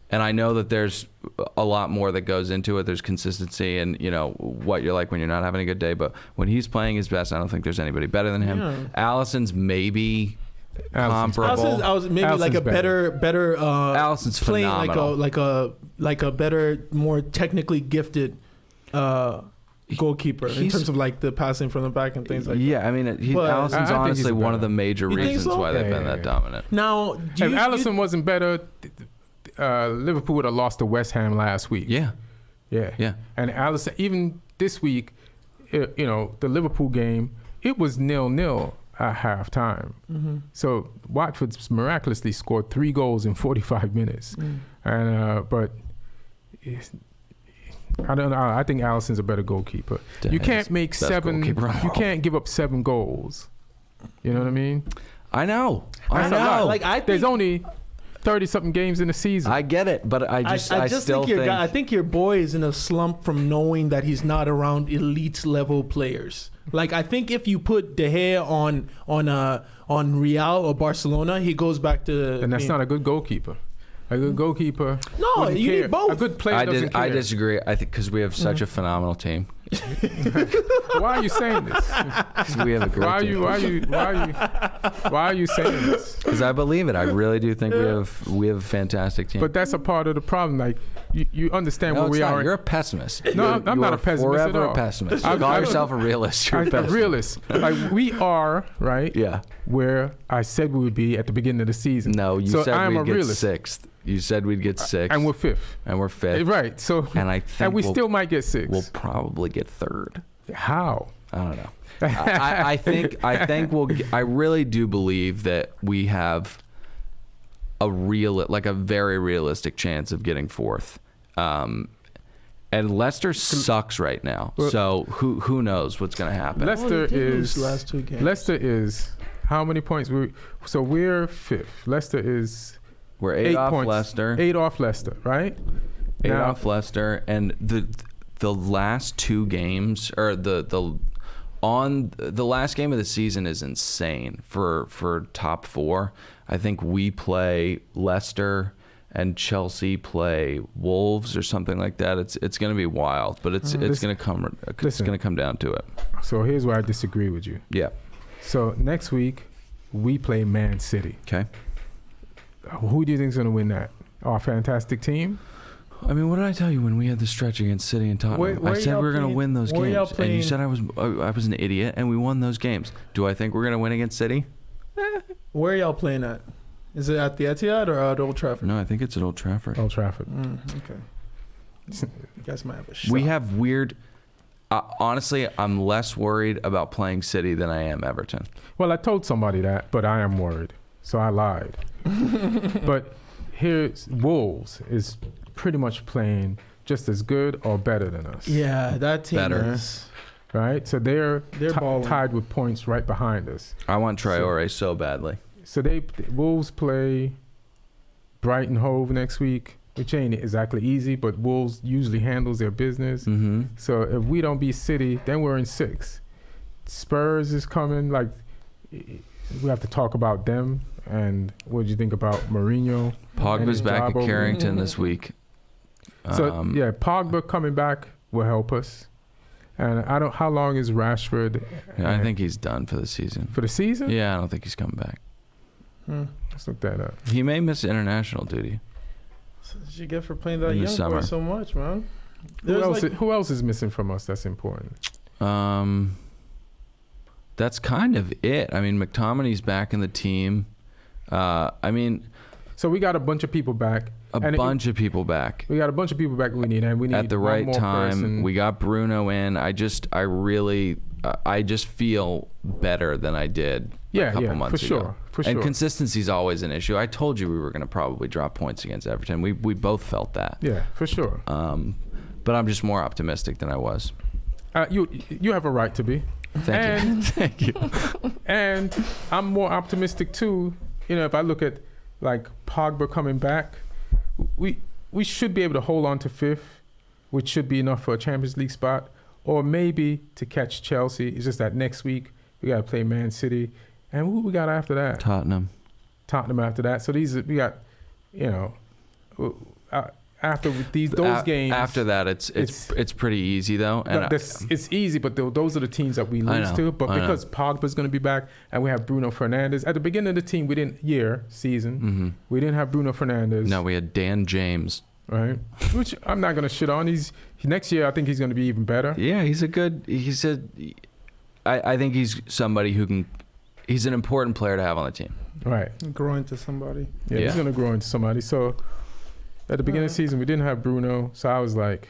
and I know that there's a lot more that goes into it. There's consistency and what you're like when you're not having a good day. But when he's playing his best, I don't think there's anybody better than him. Yeah. Alisson's maybe comparable. I was maybe like a better. Allison's playing phenomenal. like a better, more technically gifted goalkeeper in terms of like the passing from the back and things like that. Yeah, I mean, Allison's I think honestly he's one of better. the major You think reasons so? why they've been Yeah. that dominant. Now, If Allison wasn't better, Liverpool would have lost to West Ham last week. Yeah, Yeah. And Allison, even this week, the Liverpool game, it was 0-0 at halftime. Mm-hmm. So Watford miraculously scored 3 goals in 45 minutes. And but I don't know. I think Allison's a better goalkeeper. You can't make best 7. goalkeeper of You all. can't give up 7 goals. You know what I mean? I know. That's a lot. Like I think, There's only 30-something games in the season. I get it, but I still think I think your boy is in a slump from knowing that he's not around elite level players. Like I think if you put De Gea on Real or Barcelona, he goes back to. and that's not a good goalkeeper. A good goalkeeper. No, wouldn't you care. need both. A good player doesn't care. I disagree. I think because we have such a phenomenal team. Why are you saying this? 'Cause we have a great team. Why are you saying this? Because I believe it. I really do think we have a fantastic team. But that's a part of the problem. Like you understand no, where it's we not. are. You're a pessimist. No, I'm not a pessimist at Forever all. a pessimist. I- Call I- yourself a realist. You're a A pessimist. realist. Like we are, right? Yeah. Where I said we would be at the beginning of the season. No, you So said I'm a we'd get realist. 6th. You said we'd get 6th. And we're 5th. And we're 5th. Right. So And I think and we we'll- still might get 6. We'll probably get 3rd. How? I don't know. I think I really do believe that we have a very realistic chance of getting 4th. And Leicester sucks right now. So who knows what's going to happen? Leicester is last 2 games. Leicester is how many points? So we're 5th. Leicester is We're 8 8 off points. Leicester. 8 off Leicester, right? 8 Now- off Leicester, and the last 2 games, or the last game of the season is insane for top 4. I think we play Leicester and Chelsea play Wolves or something like that. It's going to be wild, but it's going to come down to it. So here's where I disagree with you. Yeah. So next week we play Man City. Okay. Who do you think's going to win that? Our fantastic team? I mean, what did I tell you when we had the stretch against City and Tottenham? Where I said y'all we were going to playing- win those where y'all games, and you playing- said I was an idiot, and we won those games. Do I think we're going to win against City? Where are y'all playing at? Is it at the Etihad or at Old Trafford? No, I think it's at Old Trafford. Old Trafford. Okay. You guys might have a shot. We have weird. Honestly, I'm less worried about playing City than I am Everton. Well, I told somebody that, but I am worried. So I lied. But here's Wolves is pretty much playing just as good or better than us. Yeah, that team Better. is. Right? So they're balling. tied with points right behind us. I want Traore so badly. So Wolves play Brighton Hove next week, which ain't exactly easy, but Wolves usually handles their business. Mm-hmm. So if we don't beat City, then we're in 6th. Spurs is coming. Like we have to talk about them. And what do you think about Mourinho? Pogba's And his back job at over- Carrington this week. So yeah, Pogba coming back will help us. And I don't. How long is Rashford? I think he's done for the season. for the season. Yeah, I don't think he's coming back. Let's look that up. He may miss international duty. What did you get for playing that In the young summer. boy so much, man? Who else is missing from us? That's important. That's kind of it. I mean, McTominay's back in the team. So we got a bunch of people back. A And bunch of people back We got a bunch of people back. We need at the one right more time. person. We got Bruno in. I just feel better than I did a couple months ago. For And sure. consistency is always an issue. I told you we were going to probably drop points against Everton. We both felt that. Yeah, for sure. But I'm just more optimistic than I was. You have a right to be. Thank you. Thank you. And I'm more optimistic too. If I look at like Pogba coming back, we should be able to hold on to 5th, which should be enough for a Champions League spot, or maybe to catch Chelsea. It's just that next week we got to play Man City, and who we got after that? Tottenham. Tottenham after that. So we got, I after those games. After that, it's pretty easy though. And it's easy, but those are the teams that we lose to. But because Pogba's going to be back, and we have Bruno Fernandes at the beginning of the team, we didn't we didn't have Bruno Fernandes. No, we had Dan James. Right, which I'm not going to shit on. Next year, I think he's going to be even better. Yeah, I think he's somebody who can. He's an important player to have on the team. Right, grow into somebody. Yeah, he's going to grow into somebody. So at the beginning of the season, we didn't have Bruno, so I was like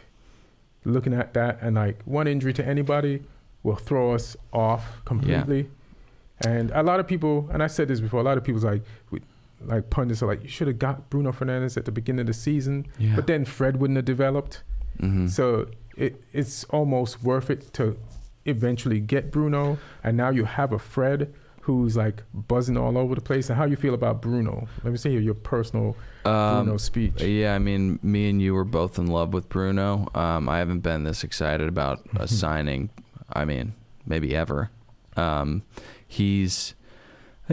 looking at that, and like one injury to anybody will throw us off completely. Yeah. And a lot of people, and I said this before, a lot of people's like pundits are like, you should have got Bruno Fernandes at the beginning of the season, but then Fred wouldn't have developed. Mm-hmm. So it's almost worth it to eventually get Bruno, and now you have a Fred who's like buzzing all over the place. And how you feel about Bruno? Let me see your personal Bruno speech. Yeah, I mean, me and you were both in love with Bruno. I haven't been this excited about a signing, I mean, maybe ever. I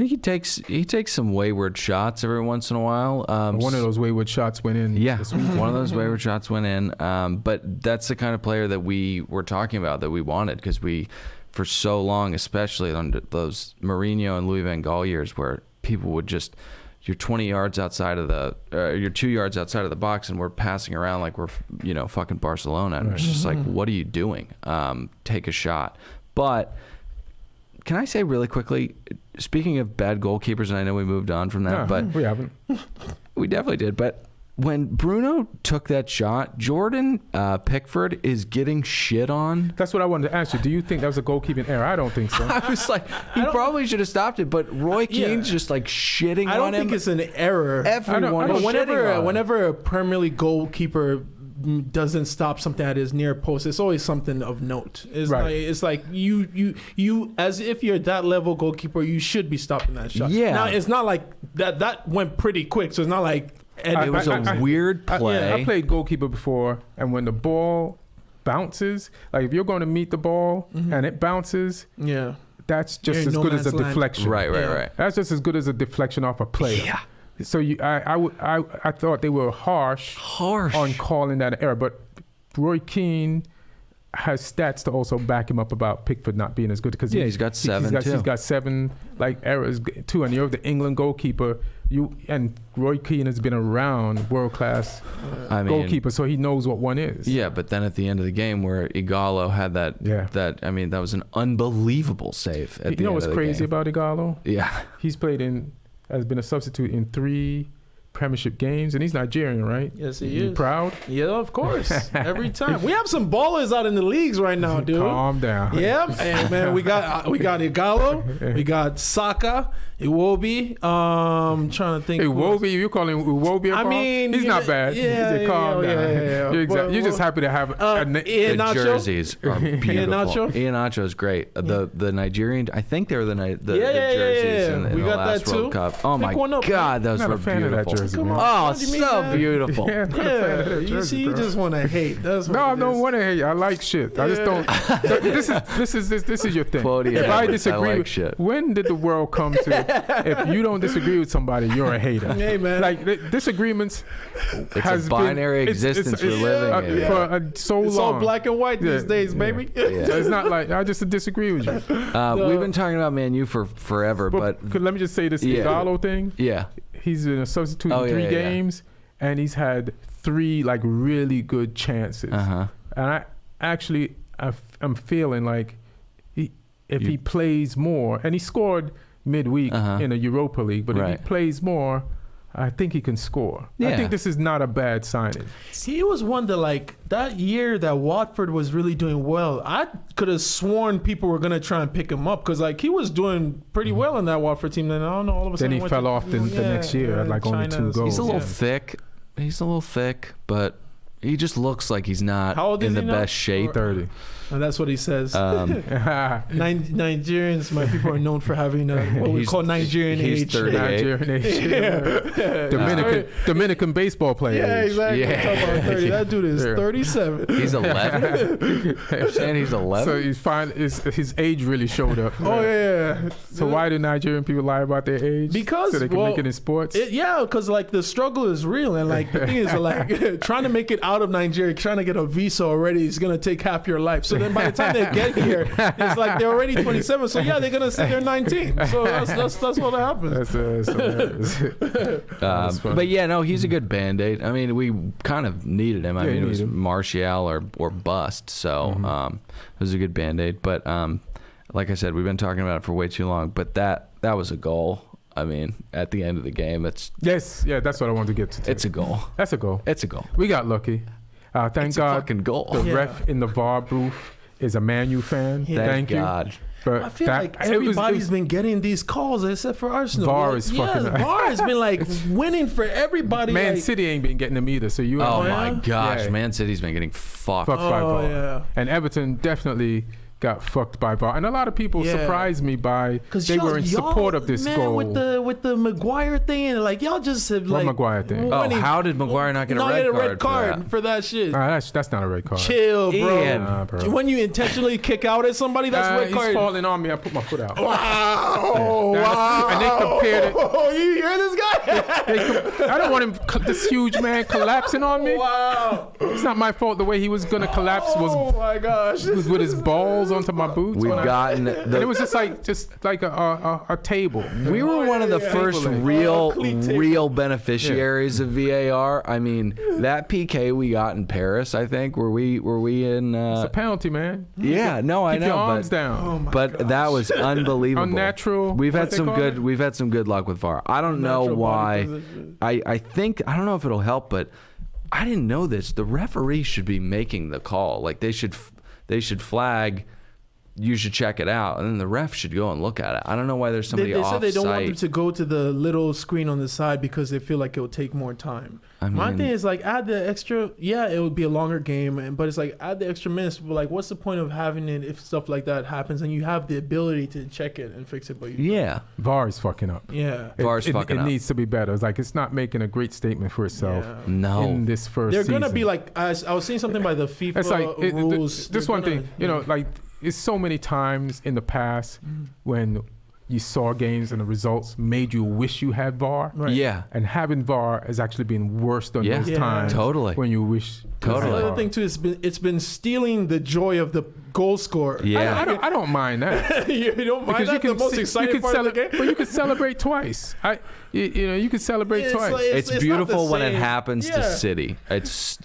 think he takes some wayward shots every once in a while. One of those wayward shots went in. Yeah, one of those wayward shots went in. But that's the kind of player that we were talking about, that we wanted, because we, for so long, especially under those Mourinho and Louis van Gaal years, where people would just, you're 20 yards outside of you're 2 yards outside of the box, and we're passing around like we're, fucking Barcelona. And it's just like, what are you doing? Take a shot. But can I say really quickly, speaking of bad goalkeepers, and I know we moved on from that, but we haven't. We definitely did. But when Bruno took that shot, Jordan Pickford is getting shit on. That's what I wanted to ask you. Do you think that was a goalkeeping error? I don't think so. I was like, he probably should have stopped it, but Roy Keane's just like shitting on him. I don't think it's an error. Everyone is shitting on him. Whenever a Premier League goalkeeper doesn't stop something at his near post, it's always something of note. It's like you as if you're that level goalkeeper, you should be stopping that shot. Yeah. Now it's not like that went pretty quick, so it's not like it was a weird play. I played goalkeeper before, and when the ball bounces, like if you're going to meet the ball and it bounces, that's just as good as a deflection. Right. That's just as good as a deflection off a player. Yeah. So I thought they were harsh on calling that an error, but Roy Keane has stats to also back him up about Pickford not being as good, because he's got seven too. He's got 7 like errors too, and you're the England goalkeeper. And Roy Keane has been around world-class goalkeeper, so he knows what one is. Yeah, but then at the end of the game where Ighalo had that was an unbelievable save at the end of the game. You know what's crazy about Ighalo? Yeah. He's has been a substitute in 3 Premiership games, and he's Nigerian, right? Yes, he is. You proud? Yeah, of course. Every time. We have some ballers out in the leagues right now, dude. Calm down. Yeah, hey, man, we got Ighalo, we got Saka, Iwobi. Trying to think. Iwobi, you call him Iwobi? I mean, he's not bad. Calm down. Yeah. You're just happy to have the jerseys are beautiful. Ian Nacho is great. The Nigerian, I think they were the jerseys in the last World Cup. Oh my God, those were beautiful. Come on. Oh, so beautiful. You see, you just want to hate. That's no, I don't want to hate. I like shit. I just don't. This is your thing. If I disagree, like shit. When did the world come to? If you don't disagree with somebody, you're a hater. Hey, man. Like disagreements. It's a binary existence we're living in. For so long. It's all black and white these days, baby. It's not like I just disagree with you. We've been talking about Man U for forever, but let me just say this Ighalo thing. Yeah. He's been a substitute in 3 games, and he's had 3 like really good chances. And I'm feeling like if he plays more, and he scored midweek in the Europa League, but if he plays more, I think he can score. I think this is not a bad signing. He was one that that year that Watford was really doing well. I could have sworn people were gonna try and pick him up, because he was doing pretty well in that Watford team. Then I don't know, all of a sudden he fell off the next year at only 2 goals. He's a little thick. He's a little thick, but He just looks like he's not How old in is the he now? best shape. 30. And that's what he says. Nigerians, my people are known for having what we call Nigerian he's age. 38. Nigerian age. Dominican baseball player. Yeah, age. exactly. Yeah. Talk about 30. That dude is Yeah. 37. He's 11. You're saying he's 11? So he's fine. His age really showed up. Oh yeah. So why do Nigerian people lie about their age? Because, so they can well, make it in sports. Because like the struggle is real, and like the thing is like trying to make it out of Nigeria, trying to get a visa already is gonna take half your life. So then by the time they get here, it's like they're already 27. So yeah, they're gonna say they're 19. So that's what happens. That's hilarious. That's funny. But yeah, no, he's a good Band-Aid. I mean, we kind of needed him. I Yeah, mean, it was need him. Martial or bust. So it was a good Band-Aid. But like I said, we've been talking about it for way too long. But that was a goal. I mean, at the end of the game, Yes, that's what I wanted to get to. it's a goal. That's a goal. It's a goal. We got lucky. Thank It's God. a fucking goal. The Yeah. ref in the VAR booth is a Man U fan. Yeah. Thank you. God. But I feel that- like it was- everybody's been getting these calls except for Arsenal. VAR Like, is fucking- VAR has been like winning for everybody. Man like, City ain't been getting them either. So you Oh yeah? my gosh, Yeah. Man City's been getting fucked. fucked by Oh VAR. yeah. And Everton definitely got fucked by VAR. And a lot of people Yeah. surprised me by Because they were in support of this goal. with the Maguire thing, and like y'all just have What like Maguire thing? Oh, when he- how did Maguire not get a red card for for that shit? That's not a red card. Chill, bro. Ian. Nah, bro. When you intentionally kick out at somebody, that's red He's card. falling on me. I put my foot out. Wow! Yeah. Wow! And they compared it- Oh, you hear this guy? I don't want him, this huge man collapsing on me. Wow! It's not my fault. The way he was going to collapse Oh my gosh! was with his balls onto my boots. We've when I- gotten and it was just like a table. We were one of the yeah. first Table leg. real beneficiaries of VAR. I mean, that PK we got in Paris, I think, were we in? It's a penalty, man. Yeah, no, I Keep know, your arms but down. but that was unbelievable. Unnatural. We've what had they some call good. it? We've had some good luck with VAR. I don't know Natural body why. position. I think I don't know if it'll help, but I didn't know this. The referee should be making the call. Like they should flag. You should check it out, and then the ref should go and look at it. I don't know why there's somebody They off said they don't want them site. to go to the little screen on the side because they feel like it will take more time. I My mean- thing is like add the extra. Yeah, it would be a longer game, but it's like add the extra minutes. But like, what's the point of having it if stuff like that happens and you have the ability to check it and fix it? But you, Yeah, VAR is fucking up. yeah, VAR's fucking it up. needs to be better. It's like it's not making a great statement for itself yeah. no. in this first They're season. gonna be like I was seeing something by the FIFA It's like rules. this They're one gonna- thing, you know, like it's so many times in the past when you saw games and the results made you wish you had VAR. Right. Yeah, And having VAR has actually been worse than Yeah. those Yeah. times Totally. when you wish. Totally. The other thing too is it's been stealing the joy of the goal scorer. yeah. I don't mind that. you don't mind that? The most exciting part of the game. But you could celebrate twice. You could celebrate It's twice. like- It's not beautiful the when it same. happens to Yeah. City. It's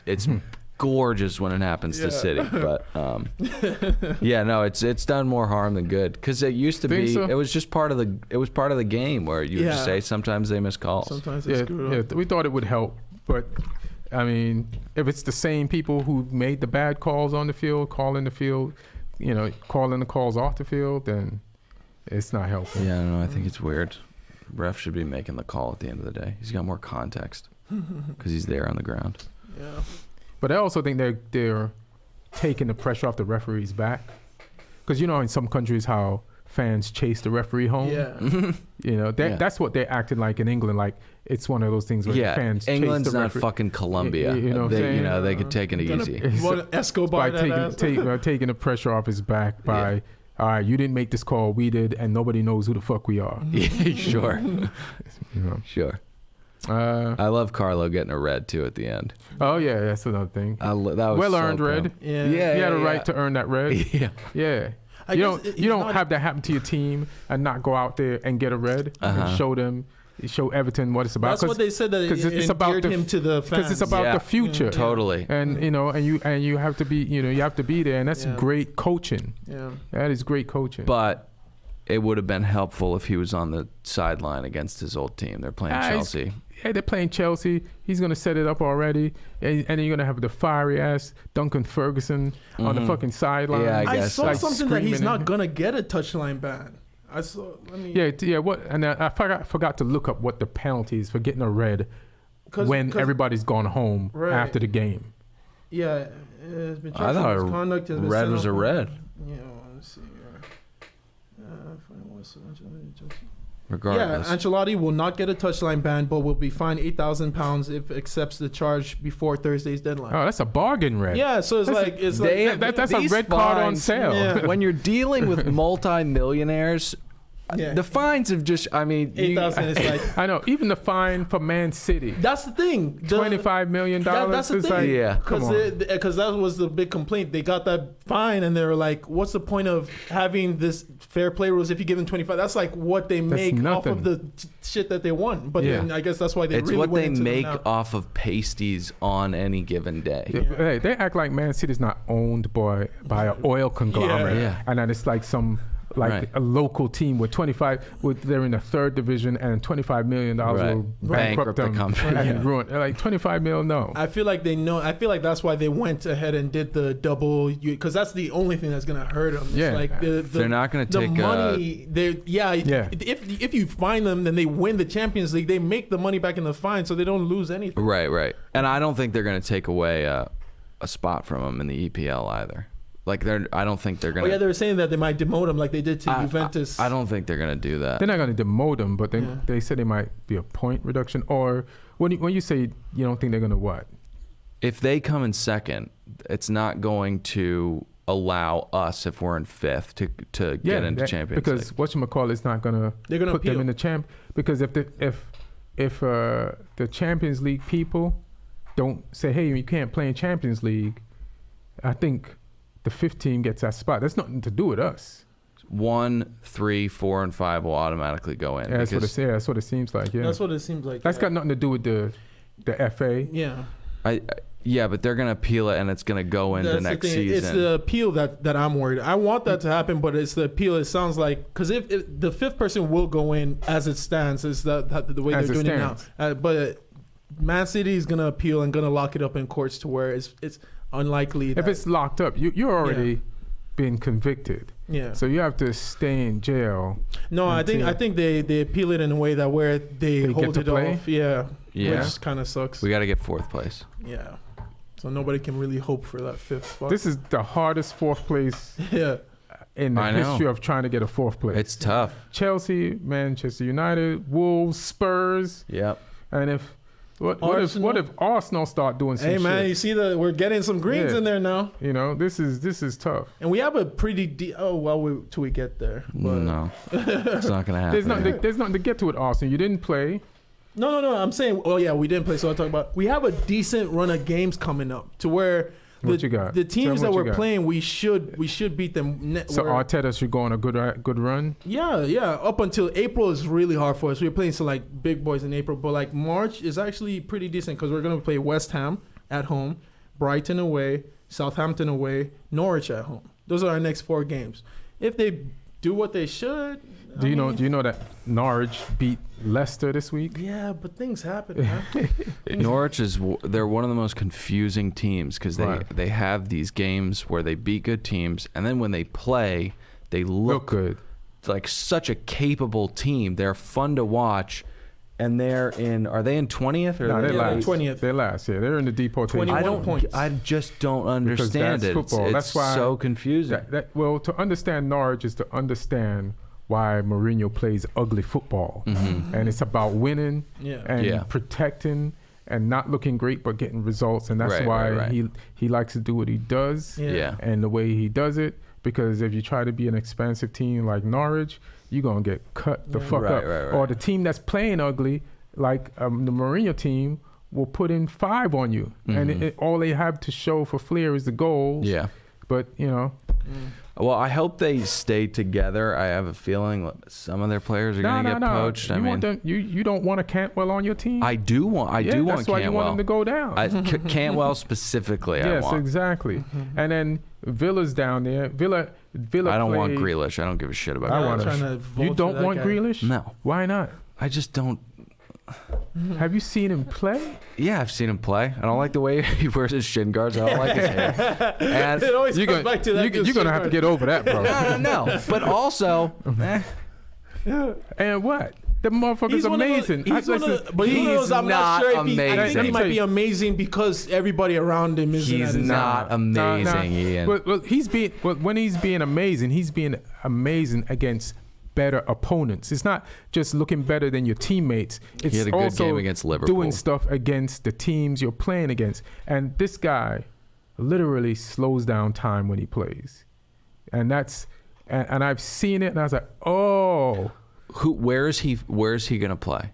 gorgeous when it happens to Yeah. City, but yeah, no, it's done more harm than good because it used to Think be. so? It was just part of the game where you would just Yeah. say sometimes they miss calls. Sometimes it's screwed up. we thought it would help, but I mean, if it's the same people who made the bad calls on the field, calling the field, calling the calls off the field, then it's not helping. Yeah, I don't know. I think it's weird. Ref should be making the call at the end of the day. He's got more context because he's there on the ground. Yeah. But I also think they're taking the pressure off the referees back, because in some countries how fans chase the referee home. Yeah. Yeah. That's what they're acting like in England. Like it's one of those things where Yeah, fans England's chase the not referee. fucking Colombia. You know what I'm they, saying? they could take it Gonna- easy. You want Escobar by that ass? taking the pressure off his back by, all right, you didn't make this call, we did, and nobody knows who the fuck we are. Yeah, sure, sure. Uh, I love Carlo getting a red too at the end. oh yeah, that's another thing. That was Well so earned red. proud. Yeah. Yeah. You had a right to earn that red. Yeah. Yeah. I You guess don't he's you don't not- have that happen to your team and not go out there and get a red and show Everton what it's about. That's what they said, that it 'cause it's about endeared him to the fans. Because it's about Yeah. the future. Totally. And you have to be you have to be there, and that's Yeah. great coaching. Yeah. That is great coaching. But it would have been helpful if he was on the sideline against his old team. They're playing Chelsea. Hey, they're playing Chelsea. He's going to set it up already. And then you're going to have the fiery ass Duncan Ferguson on the fucking sideline. Yeah, I I guess. saw Like something that he's screaming not and- gonna get a touchline ban. I saw. I mean, Yeah. What? And I forgot to look up what the penalty is for getting a red when 'cause- everybody's gone home Right. after the game. Yeah, it's been I charged thought with misconduct. Has been red sent was a off- red. Yeah, let's see here. Regardless. Yeah, Ancelotti will not get a touchline ban, but will be fined £8,000 if accepts the charge before Thursday's deadline. Oh, that's a bargain red. Yeah, so it's That's like it's like that's a these red card on fines- sale. Yeah. When you're dealing with multi-millionaires, Yeah. the fines have just, I mean, you- 8,000 is like I know. Even the fine for Man City, that's the thing. The- $25 million. That's the It's thing. like, Yeah. come on. Because that was the big complaint. They got that fine, and they were like, "What's the point of having this fair play rules if you give them 25?" That's like what they make off of nothing. the shit that they won. But Yeah. then I guess that's why they it's really what went they into them make now. off of pasties on any given day. Yeah, but hey, they act like Man City's not owned by an oil conglomerate, Yeah. and then it's like some Right. a local team with 25. They're in the third division, and $25 million Right. will Bankrupt bankrupt the them company. and Yeah. ruin. Like 25 mil, no. I feel like they know. I feel like that's why they went ahead and did the double, because that's the only thing that's gonna hurt them. It's Yeah. like the They're not going to the take money. They Yeah. If you fine them, then they win the Champions League. They make the money back in the fine, so they don't lose anything. right. And I don't think they're going to take away a spot from them in the EPL either. Like I don't think they're Oh going to. yeah, they were saying that they might demote him like they did to Juventus. I don't think they're going to do that. They're not going to demote them, but Yeah. they said they might be a point reduction. Or when you say you don't think they're going to what? If they come in second, it's not going to allow us, if we're in fifth, to get into Champions because League. whatchamacallit is not going to They're gonna put them appeal. in the champ. Because if the Champions League people don't say, hey, you can't play in Champions League, I think the fifth team gets that spot. That's nothing to do with us. 1, 3, 4, and 5 will automatically go in. Yeah, that's what because that's what it seems like. Yeah, That's what it seems like. that's yeah. got nothing to do with the FA. Yeah. yeah, but they're going to appeal it, and it's going to go into That's the next thing. season. It's the appeal that I'm worried. I want that to happen, but it's the appeal. It sounds like because if the fifth person will go in as it stands, is the way As they're it doing it now. stands. But Man City is gonna appeal and gonna lock it up in courts to where it's unlikely. If that- it's locked up, you're already been convicted, yeah. so you have to stay in jail. No, I until- think they appeal it in a way that where they They hold get it to play? off. Yeah. Yeah. Which kind of sucks. We got to get fourth place. Yeah. So nobody can really hope for that fifth spot. This is the hardest fourth place yeah. in the I know. history of trying to get a fourth place. It's tough. Chelsea, Manchester United, Wolves, Spurs, Yep. and if what Arsenal. if Arsenal start doing some Hey man, you shit? see we're getting some greens Yeah. in there now. You know, this is tough. And we have a pretty till we get there. But No, it's not going to happen. There's nothing to get to with Arsenal. You didn't play. No. I'm saying, we didn't play. So I talk about we have a decent run of games coming up to where What you got? the Tell me teams that what you we're got. playing, we should beat them. So Arteta should go on a good run. Yeah. Up until April is really hard for us. We're playing some like big boys in April, but like March is actually pretty decent because we're gonna play West Ham at home, Brighton away, Southampton away, Norwich at home. Those are our next 4 games. If they do what they should. Do you know that Norwich beat Leicester this week? Yeah, but things happen, man. Norwich they're one of the most confusing teams because Right. they have these games where they beat good teams, and then when they play, they Look good. like such a capable team. They're fun to watch, and are they in 20th or No, they're Yeah, last. 20th. They're last. Yeah, they're in the deportation. 21 points. I just don't Because understand that's it. football. It's That's why- so confusing. Well, to understand Norwich is to understand why Mourinho plays ugly football, and it's about winning Yeah. and Yeah. protecting and not looking great but getting results, and that's Right, why right. he likes to do what he does Yeah. and the way he does it. Because if you try to be an expansive team like Norwich, you're gonna get cut the Yeah. fuck Right, up. right, right. Or the team that's playing ugly, like the Mourinho team, will put in 5 on you, and all they have to show for flair is the goals. Yeah. But Well, I hope they stay together. I have a feeling some of their players are going to get poached. You want them, you don't want a Cantwell on your team. I do want That's why you want Cantwell. them to go down. Cantwell specifically, I Yes, want. exactly. And then Villa's down there. Villa. I don't want played- Grealish. I don't give a shit about I Yeah, want Grealish. trying to to. vote You for don't that want guy. Grealish? No. Why not? I just don't. Have you seen him play? Yeah, I've seen him play. I don't like the way he wears his shin guards. I don't like his hair. And It always You're comes gonna, back to that. you're gonna have to get over that, bro. no. But also, And what? The motherfucker's amazing. But I'm not sure if I think he might be amazing because everybody around him isn't. He's not amazing, Ian. Well, when he's being amazing against better opponents. It's not just looking better than your teammates. It's he had a good also game against Liverpool. doing stuff against the teams you're playing against. And this guy literally slows down time when he plays. And I've seen it, and I was like, oh. Where is he gonna play?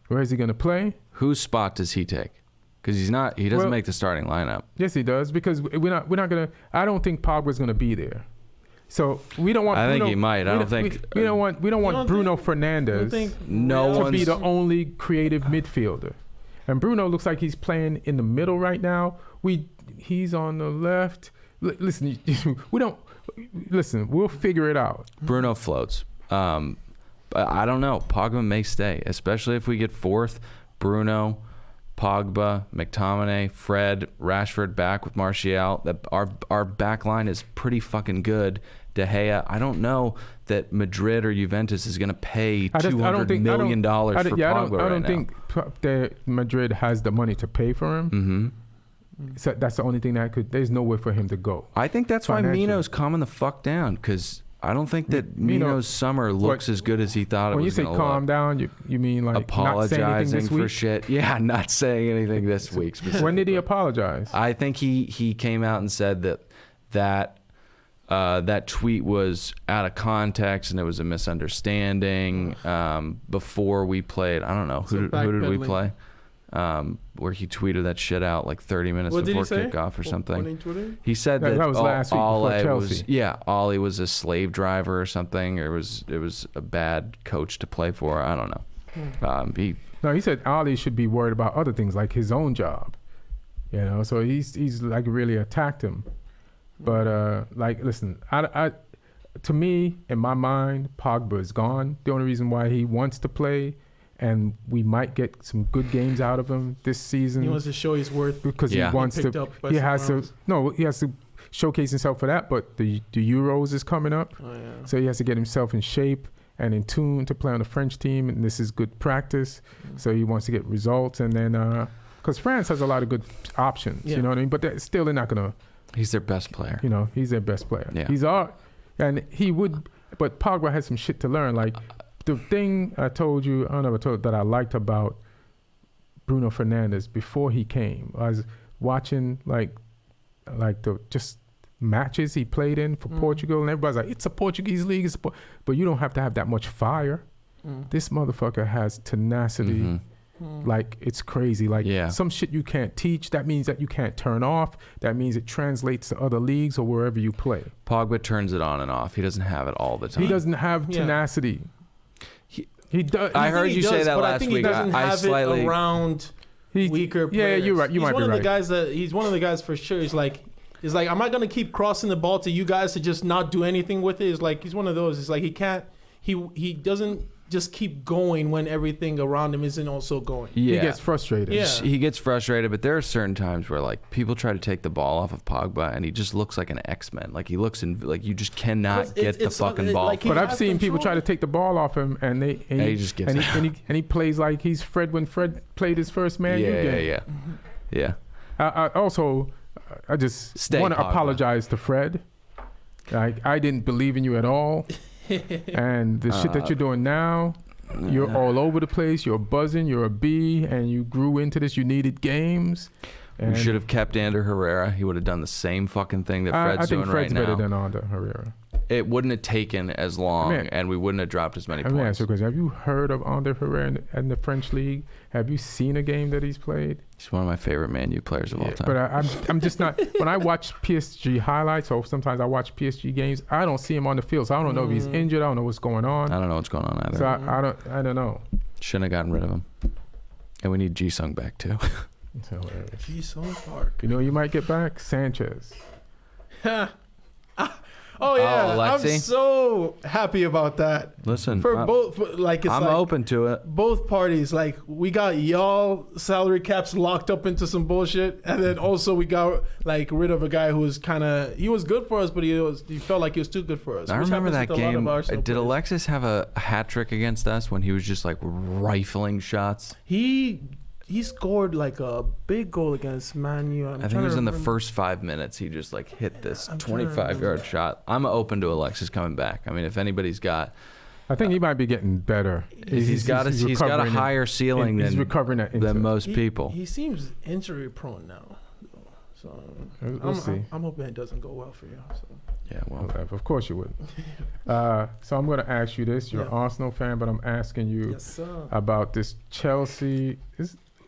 Where is he gonna play? Whose spot does he take? Because he doesn't make the starting lineup. Yes, he does. Because we're not gonna. I don't think Pogba's gonna be there. So we don't want. I think he might. We don't want Bruno Fernandes to be the only creative midfielder. And Bruno looks like he's playing in the middle right now. He's on the left. Listen, we'll figure it out. Bruno floats. But I don't know. Pogba may stay, especially if we get fourth. Bruno, Pogba, McTominay, Fred, Rashford back with Martial. Our back line is pretty fucking good. De Gea, I don't know that Madrid or Juventus is going to pay $200 million for Pogba I don't think that Madrid has the money to pay for him. Mm-hmm. So that's the only thing there's nowhere for him to go. I think that's why Mino's calming the fuck down, because I don't think that Mino's summer looks as good as he thought it was going to look. When you say calm down, you mean like apologizing not saying anything this week? for shit? Yeah, not saying anything this week specifically. When did he apologize? I think he came out and said that tweet was out of context and it was a misunderstanding before we played. I don't know. Who did we play? Where he tweeted that shit out like 30 minutes before kickoff or something. He said that was last week before Chelsea. Ollie was a slave driver or something, or it was a bad coach to play for. I don't know. He said Ollie should be worried about other things like his own job. So he's like really attacked him. But listen, I to me, in my mind, Pogba is gone. The only reason why he wants to play, and we might get some good games out of him this season. He wants to show his worth because he wants to. He has to showcase himself for that. But the Euros is coming up, so he has to get himself in shape and in tune to play on the French team, and this is good practice. So he wants to get results, and then because France has a lot of good options, you know what I mean. But they're not gonna. He's their best player. He's their best player. Yeah. But Pogba has some shit to learn. Like the thing I told you, that I liked about Bruno Fernandes before he came. I was watching like the just matches he played in for Portugal, and everybody's like, it's a Portuguese league, but you don't have to have that much fire. This motherfucker has tenacity. Mm-hmm. Like it's crazy. Like some shit you can't teach. That means that you can't turn off. That means it translates to other leagues or wherever you play. Pogba turns it on and off. He doesn't have it all the time. He doesn't have tenacity. He does. I heard you say that last week. He doesn't have it around weaker players. Yeah, you're right. You might be right. He's one of the guys for sure. He's like, am I gonna keep crossing the ball to you guys to just not do anything with it? It's like he's one of those. It's like he can't. He doesn't just keep going when everything around him isn't also going. Yeah. He gets frustrated. Yeah. He gets frustrated, but there are certain times where like people try to take the ball off of Pogba and he just looks like an X-Men. Like he looks like you just cannot get the fucking ball. Like but I've seen people try to take the ball off him and he just gets and he plays like he's Fred when Fred played his first Man U game. Yeah. I just want to apologize to Fred. Like I didn't believe in you at all. And the shit that you're doing now, you're all over the place. You're buzzing. You're a bee, and you grew into this. You needed games. We should have kept Ander Herrera. He would have done the same fucking thing that Fred's doing right now. I think Fred's better than Ander Herrera. It wouldn't have taken as long, and we wouldn't have dropped as many points. Let me ask you a question. Have you heard of Ander Herrera in the French league? Have you seen a game that he's played? He's one of my favorite Man U players of all time. But I'm just not. When I watch PSG highlights, or sometimes I watch PSG games, I don't see him on the field. So I don't know if he's injured. I don't know what's going on. I don't know what's going on either. So I don't know. Shouldn't have gotten rid of him. And we need Ji-Sung back too. It's hilarious. Ji-Sung Park. You might get back Sanchez. Oh yeah, I'm Alexi? so happy about that. Listen, For both, like it's I'm like open to it. both parties. Like we got y'all salary caps locked up into some bullshit, and then also we got like rid of a guy who was he was good for us, but he felt like he was too good for us. I which remember happens that with a lot of game. Arsenal Did players. Alexis have a hat trick against us when he was just like rifling shots? He scored like a big goal against Man U. I think it was in the first 5 minutes. He just like hit this 25-yard shot. I'm open to Alexis coming back. I mean, if anybody's got, I think he might be getting better. he's got a recovering higher ceiling he's recovering than most people. He seems injury prone now, so We'll see. I'm hoping it doesn't go well for you. So. Yeah, well, Of course you would. So I'm going to ask you this. You're an Arsenal fan, but I'm asking you Yes, sir. about this Chelsea.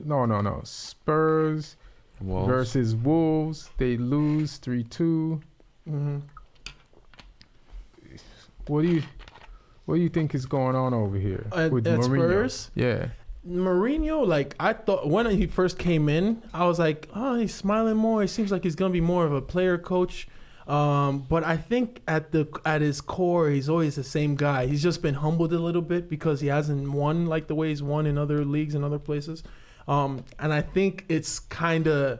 No. Spurs Wolves. versus Wolves. They lose 3-2. Mm-hmm. What do you think is going on over here At Mourinho? Spurs? Yeah. Mourinho, like I thought when he first came in, I was like, oh, he's smiling more. He seems like he's gonna be more of a player coach. But I think at his core, he's always the same guy. He's just been humbled a little bit because he hasn't won like the way he's won in other leagues and other places. And I think it's kind of,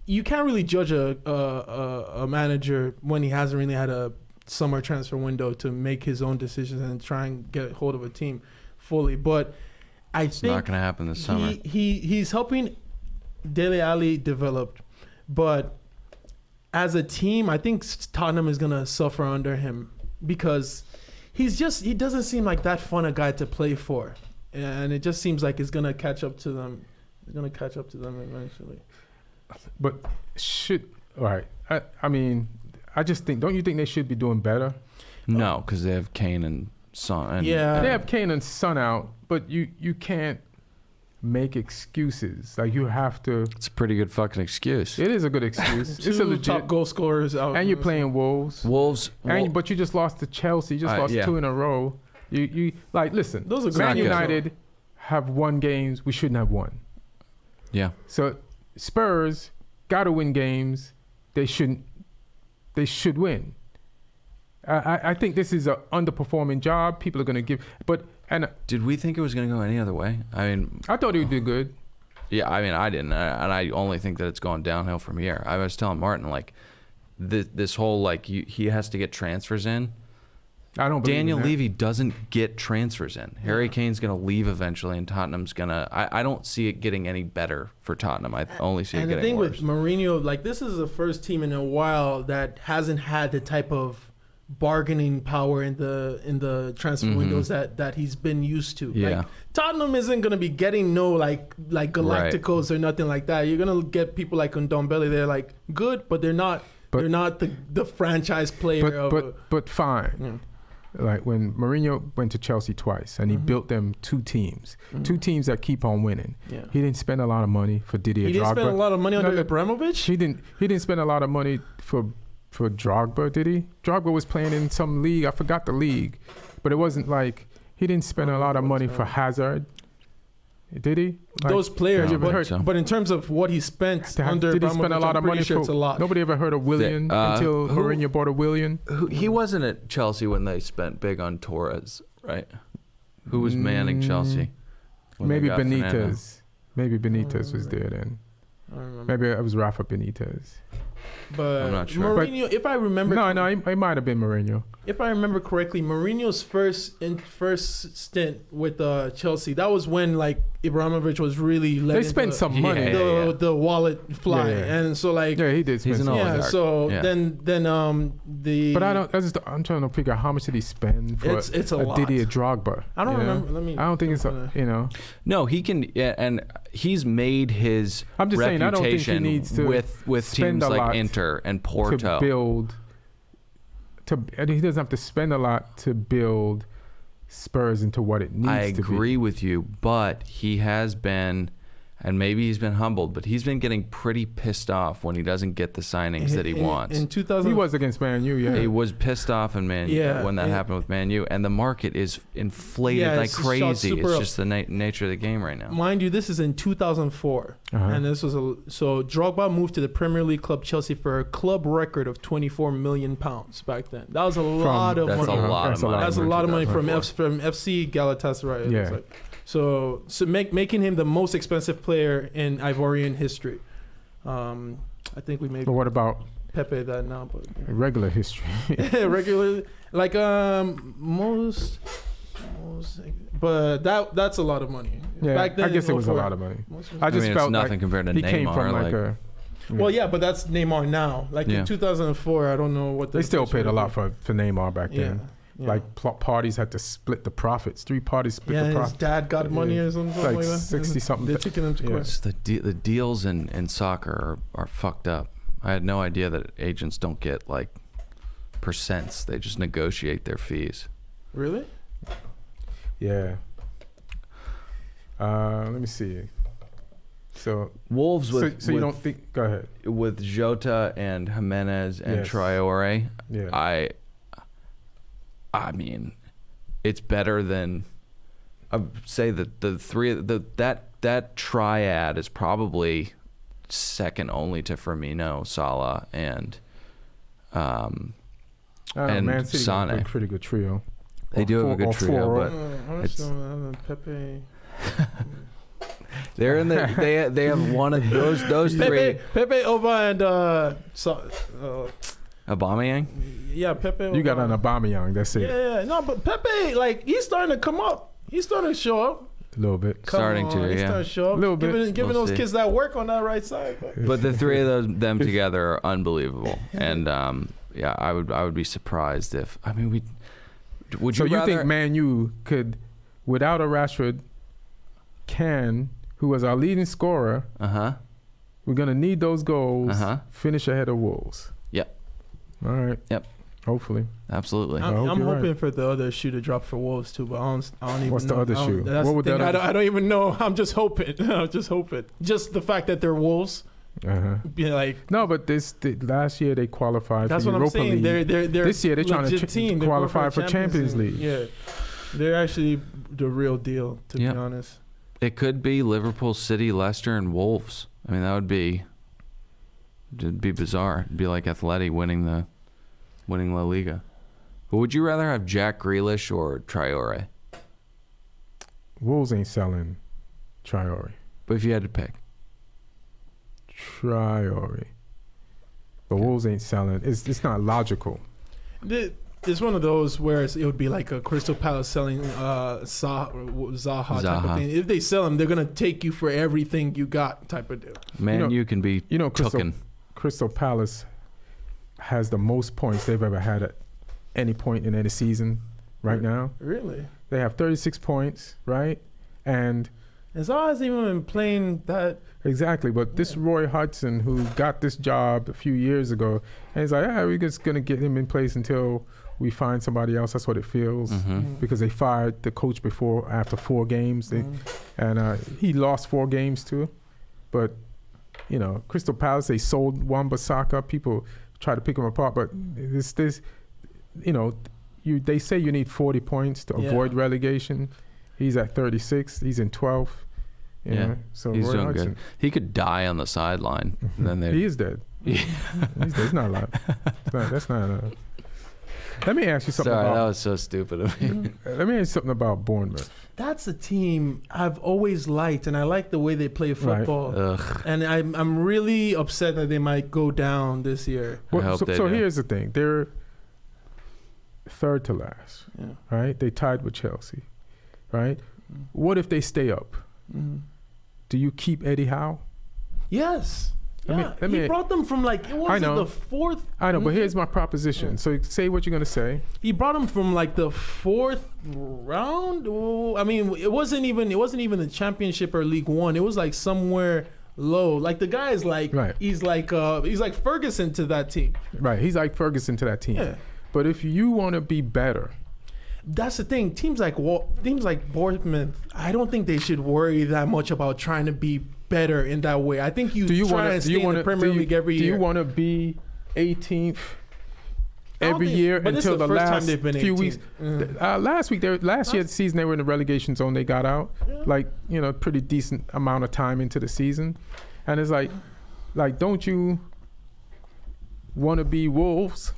you can't really judge a manager when he hasn't really had a summer transfer window to make his own decisions and try and get hold of a team fully. But I think not going to happen this summer. He's helping Dele Alli develop, but as a team, I think Tottenham is gonna suffer under him because he doesn't seem like that fun a guy to play for, and it just seems like it's gonna catch up to them. It's gonna catch up to them eventually. But I mean, I just think, don't you think they should be doing better? No, because they have Kane and Son. And They have Kane and Son out, but you can't make excuses. Like you have to. It's a pretty good fucking excuse. It is a good excuse. It's a Two legit. top goal scorers out, And you're playing Wolves. But you just lost to Chelsea. You just lost 2 in a row. You like listen. Those are Man good. United have won games we shouldn't have won. Yeah. So Spurs got to win games they should win. I think this is an underperforming job. People are going to give, and did we think it was going to go any other way? I mean, I thought he would do good. Yeah, I mean, I didn't, and I only think that it's going downhill from here. I was telling Martin like, this whole like he has to get transfers in. I don't believe Daniel in that. Levy doesn't get transfers in. Harry Kane's going to leave eventually, and Tottenham's going to... I don't see it getting any better for Tottenham. I only see it getting worse. And the thing with Mourinho, like this is the first team in a while that hasn't had the type of bargaining power in the transfer windows that he's been used to. Yeah. Like, Tottenham isn't going to be getting like Galacticos or nothing like that. You're going to get people like Ndombele. They're like good, but they're not the franchise player. But fine. Yeah. Like when Mourinho went to Chelsea twice and he built them two teams that keep on winning. Yeah. He didn't spend a lot of money for Didier Drogba. He didn't spend a lot of money under Abramovich? He didn't spend a lot of money for Drogba, did he? Drogba was playing in some league. I forgot the league. But it wasn't like he didn't spend a lot of money for Hazard. Did he? Like, those players, so. but in terms of what he spent under did he Abramovich, spend a lot of money sure it's a lot. Nobody ever heard of Willian until Mourinho bought a Willian. He wasn't at Chelsea when they spent big on Torres, right? Who was manning Chelsea? Maybe Benitez. Fernando? Maybe Benitez was there then. I don't remember. Maybe it was Rafa Benitez. But I'm not sure. Mourinho, if I remember, No, it might have been Mourinho. if I remember correctly, Mourinho's first stint with Chelsea, that was when like Abramovich was really letting They spent some money. the wallet fly, Yeah. and so like Yeah, he did spend He's an some money. oligarch. so Yeah. then the But I'm trying to figure out how much did he spend for It's a lot. Didier Drogba. I don't you know? remember. I don't think it's No, he can, and he's made his I'm just saying, I don't think he reputation needs to with spend teams a like lot Inter and to Porto. build. And he doesn't have to spend a lot to build Spurs into what it needs I to be. agree with you, but he has been And maybe he's been humbled, but he's been getting pretty pissed off when he doesn't get the signings that he wants. In 2000, He was against Man U, yeah. He was pissed off in Man U when that happened with Man U, and the market is inflated like crazy. It's just the nature of the game right now. Mind you, this is in 2004, and this was so Drogba moved to the Premier League club Chelsea for a club record of £24 million back then. That was a lot of money. That's a lot of money. That's a lot of money from FC Galatasaray. Yeah. So making him the most expensive player in Ivorian history. I think we made. But what about Pepe that now? But regular history? regular, like most. But that's a lot of money. Yeah, Back then, I guess it was a lot of money. I just it's felt nothing like compared to he Neymar. came from like a. Well, yeah, but that's Neymar now. Like in 2004, I don't know what they still paid a lot for Neymar back then. Yeah. Like parties had to split the profits. 3 parties split the his profits. dad got money or something Like like that. 60 something. They're taking him to court. It's the deals in soccer are fucked up. I had no idea that agents don't get like percents. They just negotiate their fees. Really? Yeah. Let me see. So Wolves with so you don't think? Go ahead. With Jota and Jimenez and Yes. Traore. Yeah. I mean, it's better than. I would say that that triad is probably second only to Firmino, Salah, and Man City got Sane. a pretty good trio. They do have a good trio, but Pepe. they're in the they have one of those three. Pepe, Oba, and Aubameyang. yeah, Pepe. You got an Aubameyang. That's it. Yeah, no, but Pepe, like he's starting to come up. He's starting to show up. A little bit. He's starting to show up. A little bit. Giving We'll those see. kids that work on that right side. But the three of them together are unbelievable, and I would be surprised if would So you you rather, think Man U could, without a Rashford, who was our leading scorer, we're gonna need those goals, finish ahead of Wolves. Yep. All right. Yep. Hopefully. Absolutely. I'm you're hoping right. for the other shoe to drop for Wolves too, but I don't even What's know. the other shoe? That's What would the thing. that I don't even know. I'm just hoping. I'm just hoping. Just the fact that they're Wolves. Be like, No, but last year they qualified that's for what Europa I'm saying. League. They're This year they're trying legit to team. They're going qualify for Champions League. Yeah, they're actually the real deal. To be honest, It could be Liverpool, City, Leicester, and Wolves. I mean, it'd be bizarre. It'd be like Atleti winning La Liga. But would you rather have Jack Grealish or Traore? Wolves ain't selling Traore. But if you had to pick. Traore. But Wolves ain't selling. It's not logical. it's one of those where it would be like a Crystal Palace selling Zaha type of thing. If they sell him, they're gonna take you for everything you got type of deal. Man, you can be Crystal Palace has the most points they've ever had at any point in any season right now. Really? They have 36 points, right? And Zaha hasn't even been playing that. Exactly, but this Roy Hodgson, who got this job a few years ago, and he's like, we're just going to get him in place until we find somebody else. That's what it feels, because they fired the coach after 4 games. And he lost 4 games too. But, Crystal Palace, they sold Wan-Bissaka. People try to pick him apart, but they say you need 40 points to avoid relegation. He's at 36. He's in 12th. So he's Roy doing Hodgson, good. He could die on the sideline. And then he is dead. Yeah. He's not alive. That's not. Let me ask you something. Sorry, that was so stupid of me. Let me ask you something about Bournemouth. That's a team I've always liked, and I like the way they play football. Right. And I'm really upset that they might go down this year. So here's the thing: they're third to last, right? They tied with Chelsea, right? What if they stay up? Do you keep Eddie Howe? Yes. He brought them from the 4th. I know, but here's my proposition. Yeah. So say what you're gonna say. He brought them from the 4th round. I mean, it wasn't even the championship or League One. It was somewhere low. The guy is he's like Ferguson to that team. Right. He's like Ferguson to that team. Yeah. But if you want to be better. That's the thing. Teams like Bournemouth, I don't think they should worry that much about trying to be better in that way. I think you try and stay in the Premier League every year. Do you want to be 18th every year until the last few weeks? Last year's season, they were in the relegation zone. They got out, pretty decent amount of time into the season, and it's like, don't you want to be Wolves?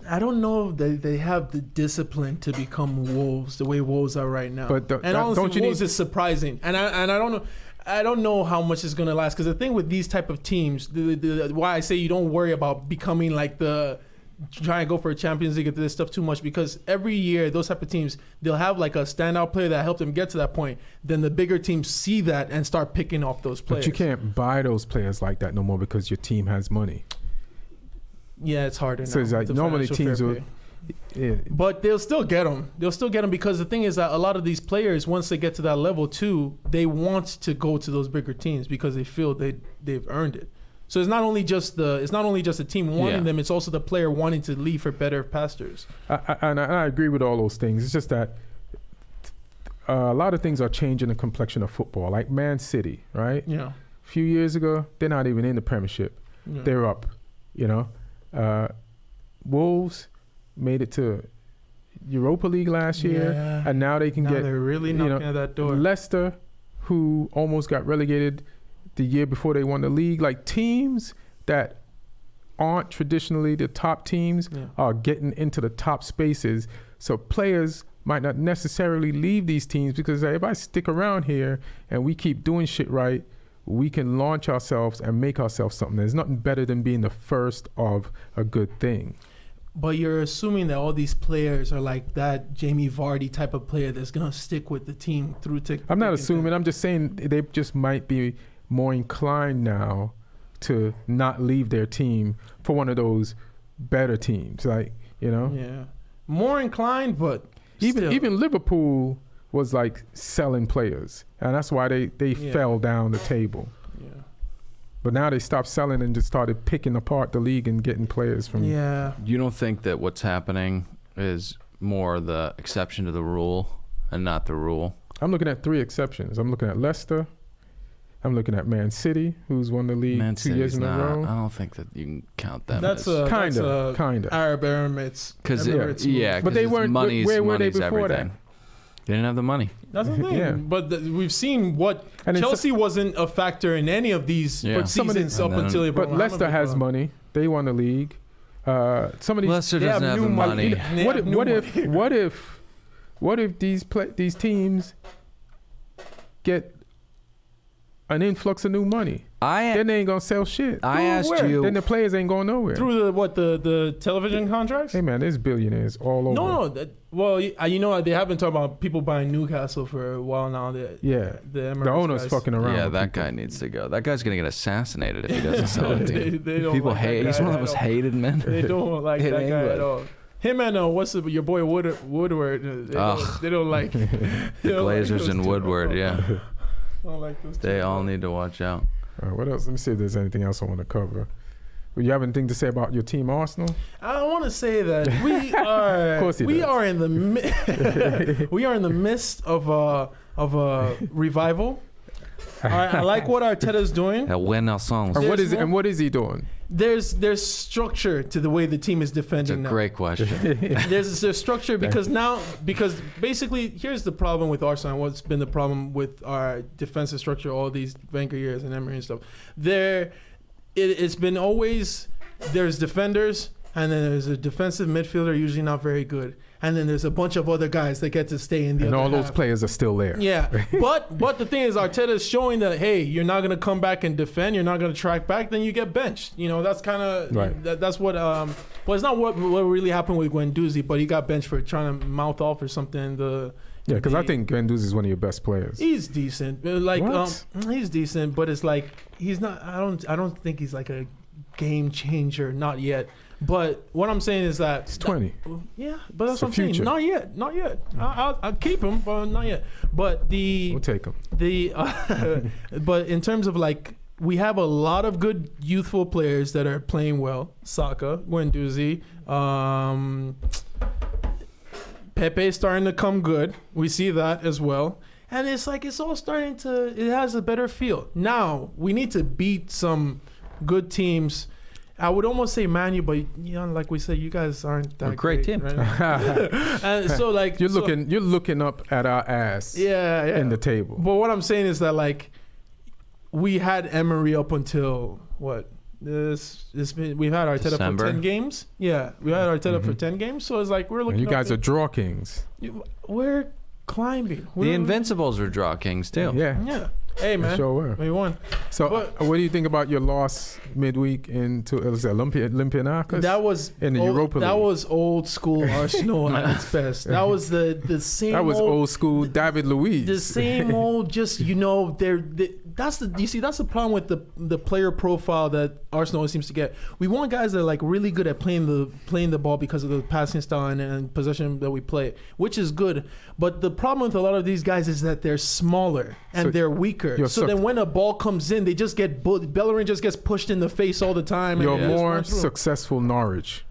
I don't know if they have the discipline to become Wolves the way Wolves are right now. But honestly, Wolves is surprising, and I don't know. I don't know how much it's gonna last, because the thing with these type of teams, why I say you don't worry about becoming like trying to go for a Champions League or this stuff too much, because every year those type of teams, they'll have like a standout player that helped them get to that point. Then the bigger teams see that and start picking off those players. But you can't buy those players like that no more because your team has money. Yeah, it's harder now. So it's like normally teams will. Yeah. But they'll still get them. They'll still get them, because the thing is that a lot of these players, once they get to that level too, they want to go to those bigger teams because they feel they've earned it. So it's not only just the team wanting them; it's also the player wanting to leave for better pastures. I agree with all those things. It's just that a lot of things are changing the complexion of football. Like Man City, right? Yeah. A few years ago, they're not even in the Premiership. Yeah. They're up. Wolves made it to Europa League last year, and now they can get. They're really knocking at that door. Leicester, who almost got relegated the year before they won the league, like teams that aren't traditionally the top teams are getting into the top spaces. So players might not necessarily leave these teams because if I stick around here and we keep doing shit right, we can launch ourselves and make ourselves something. There's nothing better than being the first of a good thing. But you're assuming that all these players are like that Jamie Vardy type of player that's going to stick with the team through to. I'm not assuming. I'm just saying they just might be more inclined now to not leave their team for one of those better teams. Yeah. More inclined, but even Liverpool was like selling players, and that's why they fell down the table. Yeah. But now they stopped selling and just started picking apart the league and getting players from. Yeah. You don't think that what's happening is more the exception to the rule and not the rule? I'm looking at 3 exceptions. I'm looking at Leicester. I'm looking at Man City, who's won the league Man 2 years in a row. I don't think that you can count them. That's kind of Arab Emirates. But they weren't. Where were they before everything. that? They didn't have the money. That's the thing. Yeah. But we've seen what Chelsea wasn't a factor in any of these seasons up until Abraham. But Leicester has money. They won the league. Some of these Leicester doesn't have the money. What if these teams get an influx of new money? Then they ain't gonna sell shit. I asked you. Then the players ain't going nowhere. Through the television contracts? Hey man, there's billionaires all over. They have been talking about people buying Newcastle for a while now. The owner's fucking around. Yeah, that guy needs to go. That guy's gonna get assassinated if he doesn't sell it. They don't people like hate. He's one of the most hated men. They don't like that guy at all. Him and your boy Woodward. They don't like. The Glazers and Woodward. Yeah. I don't like those they all need to watch out. What else? Let me see if there's anything else I want to cover. Do you have anything to say about your team, Arsenal? I want to say that we are. Of course we are in the midst of a revival. I like what Arteta's doing. What is he doing? There's structure to the way the team is defending. It's a great question. There's structure because basically here's the problem with Arsenal. What's been the problem with our defensive structure all these Wenger years and Emery and stuff? It's been always there's defenders and then there's a defensive midfielder, usually not very good. And then there's a bunch of other guys that get to stay in the other half. And all those players are still there. Yeah. But the thing is, Arteta is showing that, hey, you're not going to come back and defend. You're not going to track back. Then you get benched. That's kind of right. That's what. Well, it's not what really happened with Guendouzi, but he got benched for trying to mouth off or something. Because I think Guendouzi is one of your best players. He's decent. He's decent, but it's like he's not. I don't think he's like a game changer. Not yet. But what I'm saying is that he's 20. Yeah, but that's what I'm saying. Not yet. I'll keep him, but not yet. But we'll take him. But in terms of we have a lot of good youthful players that are playing well. Saka, Guendouzi, Pepe starting to come good. We see that as well. And it's like it's all starting to. It has a better feel. Now we need to beat some good teams. I would almost say Man U, but like we said, you guys aren't that great team. Right? And so like you're looking up at our ass. Yeah. In the table. But what I'm saying is that like we had Emery up until what? We've had Arteta December. for 10 games. Yeah, we had Arteta for 10 games. So it's like we're looking. And you guys are draw kings. We're climbing. The Invincibles were draw kings too. Yeah. Hey man, sure were. We won. So, what do you think about your loss midweek into Olympiacos? That was in the Europa League. That was old school Arsenal at its best. That was the same. That was old school David Luiz. The same old, just that's the problem with the player profile that Arsenal always seems to get. We want guys that are like really good at playing the ball because of the passing style and possession that we play, which is good. But the problem with a lot of these guys is that they're smaller and they're weaker. So then when a ball comes in, they just get Bellerin just gets pushed in the face all the time. You're more successful Norwich.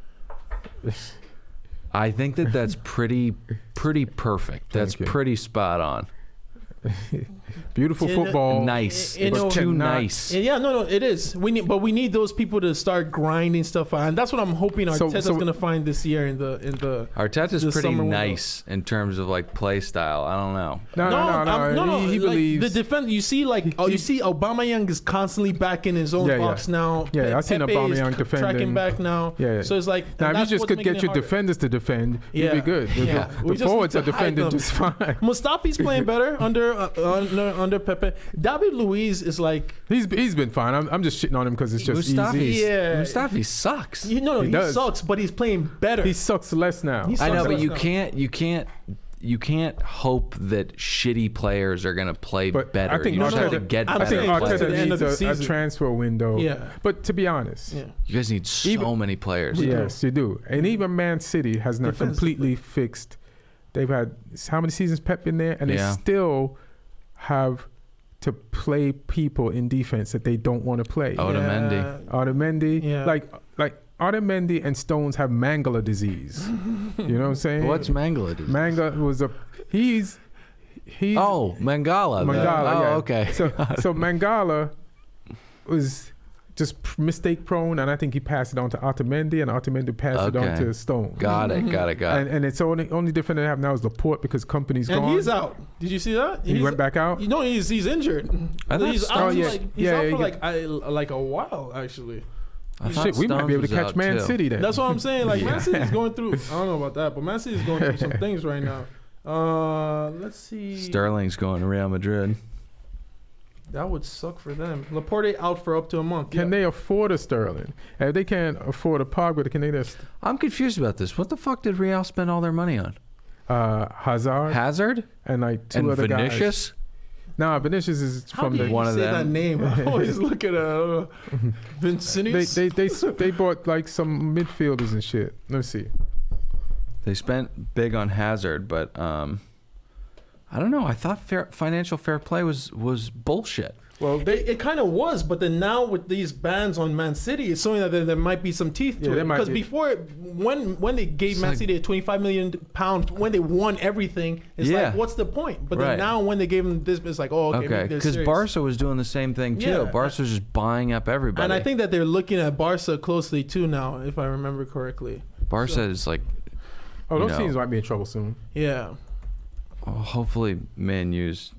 I think that's pretty perfect. That's pretty spot on. Beautiful football. Nice. It's too nice. Yeah, no, it is. We need those people to start grinding stuff out, and that's what I'm hoping Arteta's going to find this year in the. Arteta's pretty nice in terms of like play style. I don't know. No. He believes the defense. You see, you see, Aubameyang is constantly back in his own box now. Yeah, I've seen Aubameyang defending. Tracking back now. Yeah. So it's like now if you just could get your defenders to defend, you'd be good. The forwards are defending just fine. Mustafi's playing better under Pepe. David Luiz is like he's been fine. I'm just shitting on him because it's just easy. Yeah, Mustafi sucks. He sucks, but he's playing better. He sucks less now. I know, but you can't hope that shitty players are going to play better. I think you just have to get better. I think Arteta needs a transfer window. Yeah. But to be honest, you guys need so many players. Yes, you do. And even Man City has not completely fixed. They've had how many seasons Pep been there, and they still have to play people in defense that they don't want to play. Otamendi. Like Otamendi and Stones have Mangala disease. You know what I'm saying? What's Mangala disease? Mangala was he's Mangala. Yeah. Okay. So Mangala was just mistake prone, and I think he passed it on to Otamendi, and Otamendi passed it on to Stone. Got it. And it's only different they have now is Laporte because company's gone. And he's out. Did you see that? He went back out? No, he's injured. He's out for like a while actually. Shit, we might be able to catch Man City then. That's what I'm saying. Like Man City is going through. I don't know about that, but Man City is going through some things right now. Let's see. Sterling's going to Real Madrid. That would suck for them. Laporte out for up to a month. Can they afford a Sterling? And if they can't afford a Pogba, can they just... I'm confused about this. What the fuck did Real spend all their money on? Hazard? And like two other Vinicius? guys. Nah, Vinicius is from the... How do you say that name? I always look at Vinicius. They bought like some midfielders and shit. Let's see. They spent big on Hazard, but... I don't know. I thought financial fair play was bullshit. Well, it kind of was, but then now with these bans on Man City, it's showing that there might be some teeth to it. Because before, when they gave Man City a £25 million, when they won everything, it's like, what's the point? But then now when they gave them this, it's like, okay. Because Barca was doing the same thing too. Barca was just buying up everybody. And I think that they're looking at Barca closely too now, if I remember correctly. Barca is like... those teams might be in trouble soon. Yeah. Hopefully Man U's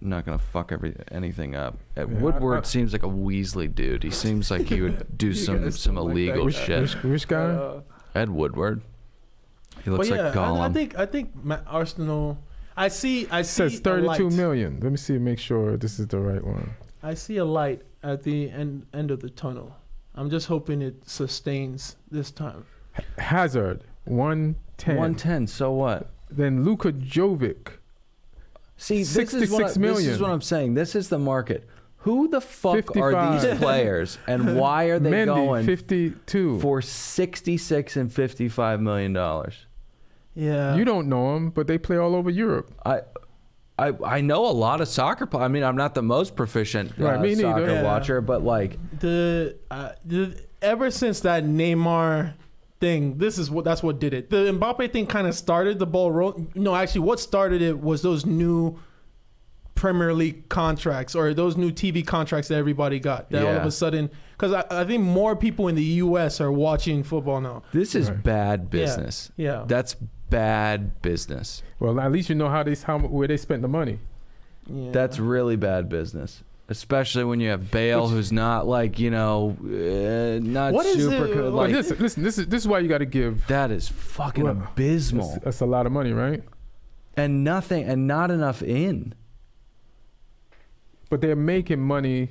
not going to fuck anything up. Woodward seems like a Weasley dude. He seems like he would do some illegal shit. Which guy? Ed Woodward. He looks like Gollum. I think Arsenal... I see it says 32 million. Let me see, make sure this is the right one. I see a light at the end of the tunnel. I'm just hoping it sustains this time. Hazard, 110. 110, so what? Then Luka Jovic. See, 66 million. This is what I'm saying. This is the market. Who the fuck 55. Are these players, and why are they Mendy, going 52 for $66 and $55 million? Yeah, you don't know them, but they play all over Europe. I know a lot of soccer players. I mean, I'm not the most proficient soccer watcher, but like ever since that Neymar thing, that's what did it. The Mbappe thing kind of started the ball rolling. No, actually, what started it was those new Premier League contracts or those new TV contracts that everybody got. That all of a sudden, because I think more people in the U.S. are watching football now. This is bad business. Yeah. That's bad business. Well, at least you know where they spent the money. Yeah. That's really bad business. Especially when you have Bale, who's not like, not What is super it- good. Well, Like, listen. This is why you got to give. that is fucking Well, abysmal. That's a lot of money, right? And not enough in. But they're making money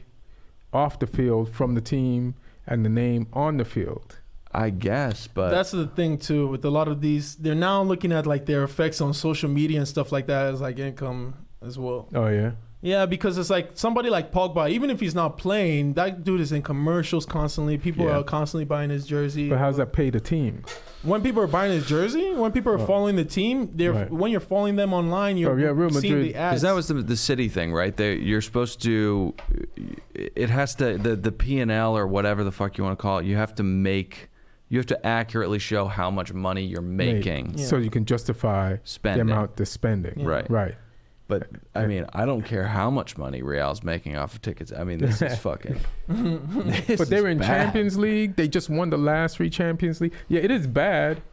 off the field from the team and the name on the field. I guess, but That's the thing too with a lot of these. They're now looking at like their effects on social media and stuff like that as like income as well. Oh yeah. Yeah, because it's like somebody like Pogba, even if he's not playing, that dude is in commercials constantly. People Yeah. are constantly buying his jersey. But how's that pay the team? When people are buying his jersey, when people are following the team, when you're following them online, you're Real seeing Madrid- the ads. because that was the City thing, right? You're supposed to. It has to the P&L or whatever the fuck you want to call it. You have to accurately show how much money you're making. Yeah. So you can justify Spending. the amount they're spending. Yeah. Right. Right. But I mean, I don't care how much money Real's making off of tickets. I mean, this is fucking. But they were in Champions League. They just won the last 3 Champions League. Yeah, it is bad.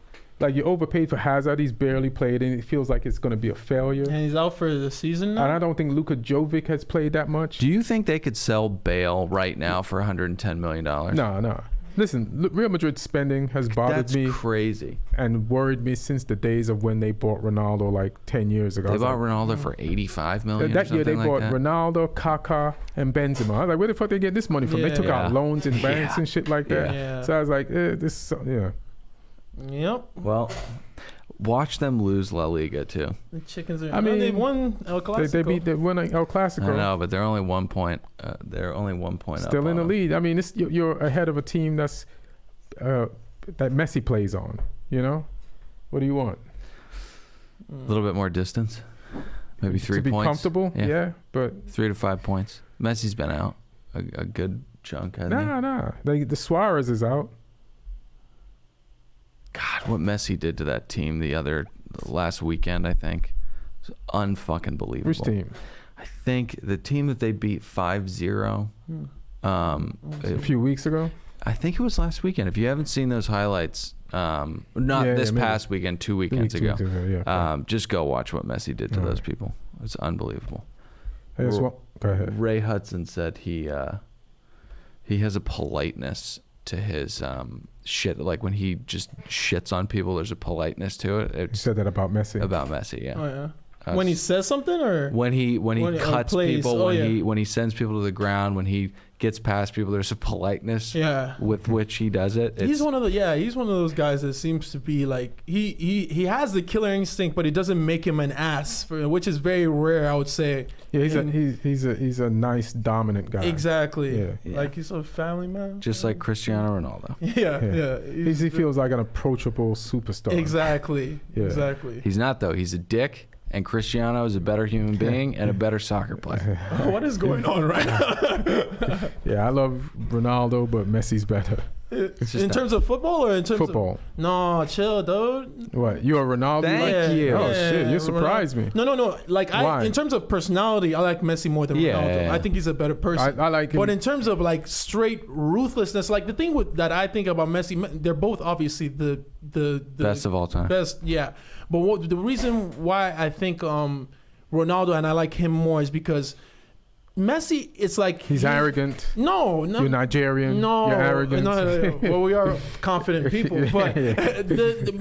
Like you overpaid for Hazard. He's barely played, and it feels like it's going to be a failure. and he's out for the season now. And I don't think Luka Jovic has played that much. Do you think they could sell Bale right now for $110 million? No. Listen, Real Madrid's spending has bothered That's me crazy. and worried me since the days of when they bought Ronaldo like 10 years ago. They bought Ronaldo for $85 million. That year they like bought that? Ronaldo, Kaká, and Benzema. I was like, where the fuck they get this money from? They took Yeah. out loans in banks Yeah. and shit like that. Yeah. So I was like, yeah. Yep. Well, watch them lose La Liga too. The chickens are. I mean, they won El Clasico. They won El Clasico. I know, but they're only 1 point. They're only 1 point up. Still in on the them. lead. I mean, you're ahead of a team that Messi plays on. You know, what do you want? A little bit more distance, maybe 3 to be points. comfortable. Yeah, but 3 to 5 points. Messi's been out a good chunk, hasn't he? nah. The Suarez is out. God, what Messi did to that team the last weekend, I think, was unfucking believable. Which team? I think the team that they beat 5-0. A few weeks ago. I think it was last weekend. If you haven't seen those highlights, this maybe. past weekend, 2 weekends ago, Yeah. just go watch what Messi did to those people. It's unbelievable. Go ahead. Ray Hudson said he has a politeness to his shit. Like when he just shits on people, there's a politeness to it. You It's said that about Messi. about Messi, yeah. Oh yeah. When he says something, or when he cuts plays. people, Oh, when he sends people to the ground, when he gets past people, there's a politeness yeah. with which he does it. He's one of those guys that seems to be like he has the killer instinct, but it doesn't make him an ass, which is very rare, I would say. Yeah, And- he's a nice dominant guy. Exactly. Yeah. Like he's a family man. just like Cristiano Ronaldo. Yeah. He feels like an approachable superstar. Exactly. Yeah. Exactly. He's not though. He's a dick, and Cristiano is a better human being and a better soccer player. What is going on right now? Yeah, I love Ronaldo, but Messi's better. In terms of football or in terms Football. of no, chill, dude. What? You're a Ronaldo? Thank you. Oh Yeah, shit! You surprised me. No. Like Why? in terms of personality, I like Messi more than Yeah, Ronaldo. yeah. I think he's a better person. I like him. But in terms of like straight ruthlessness, like the thing that I think about Messi, they're both obviously the Best of all time. best, yeah. But the reason why I think Ronaldo and I like him more is because Messi, it's like He's arrogant. No, You're Nigerian. no, You're arrogant. No. Well, we are confident people, but Yeah.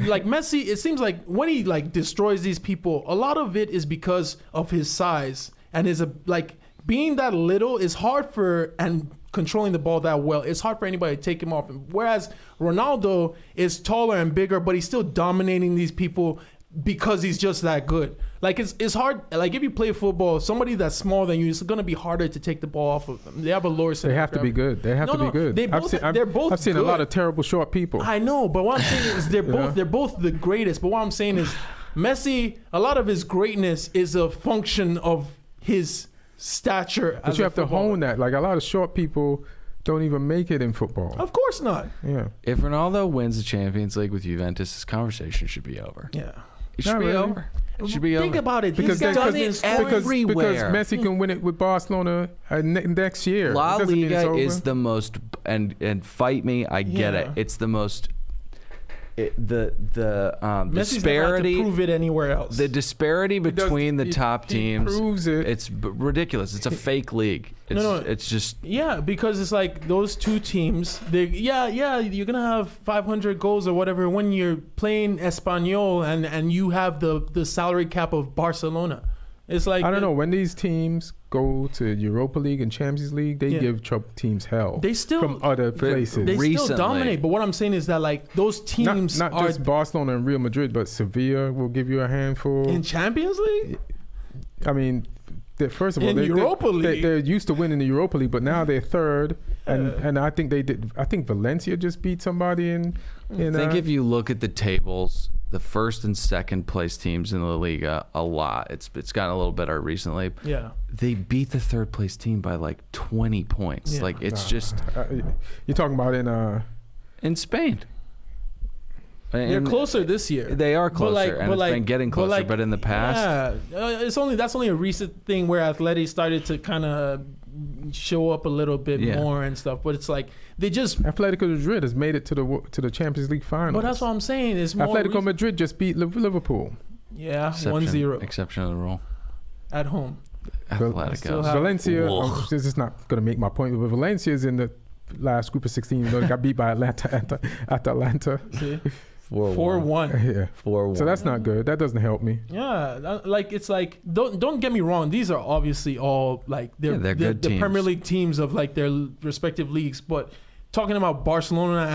like Messi, it seems like when he like destroys these people, a lot of it is because of his size and his like being that little is hard for and controlling the ball that well. It's hard for anybody to take him off. Whereas Ronaldo is taller and bigger, but he's still dominating these people because he's just that good. Like it's hard. Like if you play football, somebody that's smaller than you, it's gonna be harder to take the ball off of them. They have a lower. They have to be good. They have to be good. They're both I've seen a good. lot of terrible short people. I know, but what I'm saying is they're both the greatest. But what I'm saying is Messi, a lot of his greatness is a function of his stature. But you have to hone that. Like a lot of short people don't even make it in football. Of course not. Yeah. If Ronaldo wins the Champions League with Juventus, this conversation should be over. Yeah. It should Not be really. over. It should be Think over. about it. Because These guys been scoring. because everywhere. Messi can win it with Barcelona next year. La It doesn't mean it's Liga over. is the most, and fight me, I get it. Yeah. It's the most, the Messi's disparity. never had to prove it anywhere else. The disparity between the top he teams, proves it. it's ridiculous. It's a fake league. It's, No. it's just Yeah, because it's like those two teams. You're gonna have 500 goals or whatever when you're playing Espanyol and you have the salary cap of Barcelona. It's like I don't know, when these teams go to Europa League and Champions League, they give teams hell. They still from other places. they Recently. still dominate. But what I'm saying is that like those teams not are just Barcelona and Real Madrid, but Sevilla will give you a handful. in Champions League. I mean, first of all, In Europa League. they're used to winning the Europa League, but now they're third, and I think they did. I think Valencia just beat somebody in. I think if you look at the tables, the first and second place teams in La Liga a lot. It's gotten a little better recently. Yeah. They beat the third place team by like 20 points. Yeah. Like it's just you're talking about in Spain. They're And closer this year. They are closer, and it's been getting closer. But in the past, that's only a recent thing where Atleti started to kind of show up a little bit more and stuff. But it's like they just Atletico Madrid has made it to the Champions League final. But that's what I'm saying. It's more Atletico Madrid just beat Liverpool. Yeah, exception, 1-0 exception of the rule. at home. Still have- Valencia. Ugh. This is not going to make my point, but Valencia is in the last group of 16. They got beat by Atlanta. See? 4-1. 4-1. Yeah. 4-1. So that's not good. That doesn't help me. Yeah, it's like don't get me wrong. These are obviously all like they're good the teams. Premier League teams of like their respective leagues. But talking about Barcelona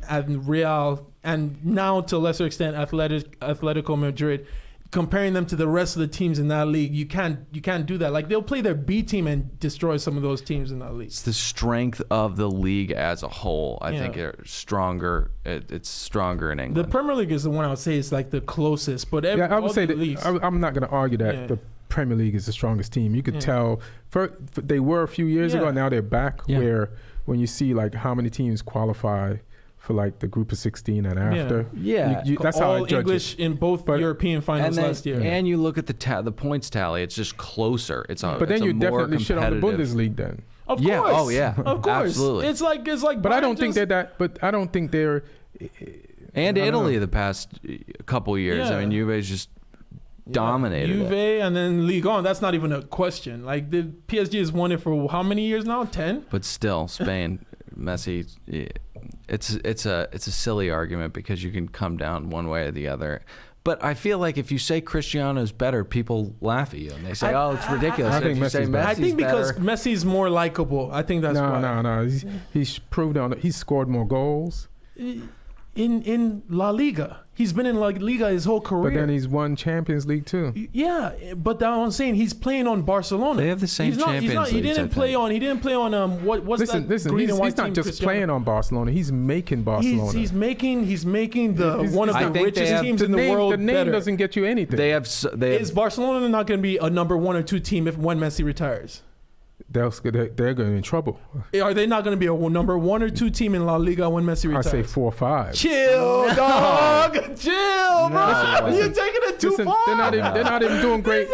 and Real, and now to a lesser extent Atletico Madrid, comparing them to the rest of the teams in that league, you can't do that. Like they'll play their B team and destroy some of those teams in that league. It's the strength of the league as a whole. I think it's stronger. It's stronger in The England. Premier League is the one I would say is like the closest. But Yeah, I would say that leagues, I'm not going to argue that Yeah. the Premier League is the strongest team. You could tell they were a few years ago, and now they're back. Yeah. Where when you see like how many teams qualify for like the group of 16 and after, that's how I all judge English it. in both But- European finals last year. And you look at the points tally; it's just closer. But then you definitely shit on the Bundesliga then. Of Yeah, course. oh, yeah. Of course. Absolutely. It's like But I don't think they're that. But I don't think they're. And I don't Italy know. the past couple years. Yeah. I mean, Juve's just dominated Juve it. and then Ligue 1. That's not even a question. Like the PSG has won it for how many years now? 10. But still, Spain, Messi. It's a silly argument because you can come down one way or the other. But I feel like if you say Cristiano's better, people laugh at you and they say, "Oh, it's ridiculous." I And think if you say Messi's better. I think because better, Messi's more likable. I think that's why. No. He's proved on. He's scored more goals, In La Liga, he's been in La Liga his whole career. but then he's won Champions League too. Yeah, but that's what I'm saying. He's playing on Barcelona. They have the same Champions He Leagues, didn't I play think. on. He didn't play on. What's Listen. that green and white He's not team, just Cristiano? playing on Barcelona. He's making Barcelona. He's making the He's- one of I the think richest they have- teams the in the name, world. the name better. doesn't get you anything. Is Barcelona not going to be a number 1 or 2 team when Messi retires? They're going to be in trouble. Are they not going to be a number 1 or 2 team in La Liga when Messi I retires? say 4 or 5. Chill, dog. Chill, bro. You're taking it too Listen, far. they're not even doing great.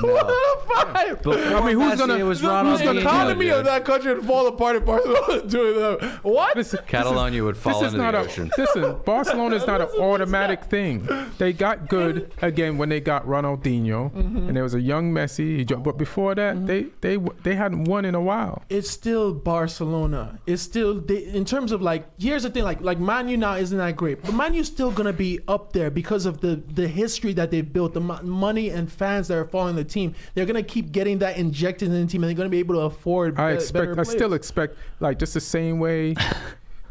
1 out of 5. Before I mean, who's Messi, gonna- it was who's Ronaldo. gonna The Ronaldinho, economy of that country would fall apart if Barcelona doing that. What? Listen, Catalonia would fall into the ocean. Listen, Barcelona is not an automatic thing. They got good again when they got Ronaldinho, and there was a young Messi. But before that, they hadn't won in a while. It's still Barcelona. It's still in terms of like. Here's the thing, like Man U now isn't that great, but Man U's still gonna be up there because of the history that they've built, the money and fans that are following the team. They're gonna keep getting that injected in the team, and they're gonna be able to afford. I better still players. expect like just the same way.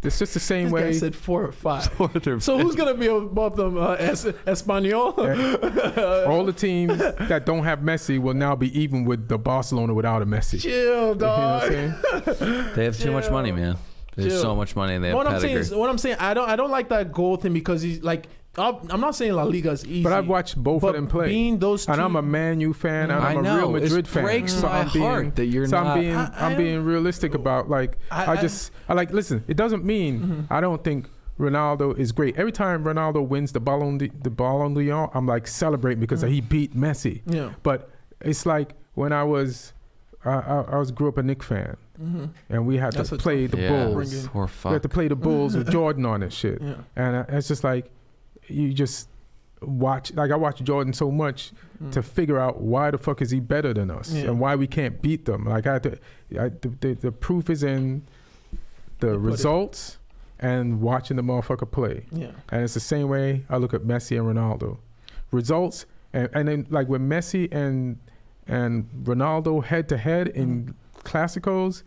It's just the same This guy way. said 4 or 5. So who's gonna be above them? Espanyol. All the teams that don't have Messi will now be even with the Barcelona without a Messi. Chill, You know what dog. I'm saying? They have too much money, man. There's Chill. so much money and they have What I'm saying pedigree. is, I don't like that goal thing because he's like. I'm not saying La Liga is easy. But I've watched both but of them play. Being those two, And I'm a Man U fan, and I I'm a know. Real Madrid It fan. breaks So my I'm being, heart that you're so not- I'm being, I I'm being realistic about like I I like. Listen, it doesn't mean I don't think Ronaldo is great. Every time Ronaldo wins the Ballon d'Or, I'm like celebrating because he beat Messi. Yeah. But it's like when I grew up a Knicks fan, and we had to play the Bulls. Poor fuck. We had to play the Bulls with Jordan on and shit. Yeah. And it's just like you just watch. Like I watch Jordan so much to figure out why the fuck is he better than us and why we can't beat them. Like the proof is in the results and watching the motherfucker play. Yeah. And it's the same way I look at Messi and Ronaldo. Results and then like with Messi and Ronaldo head to head in Clásicos,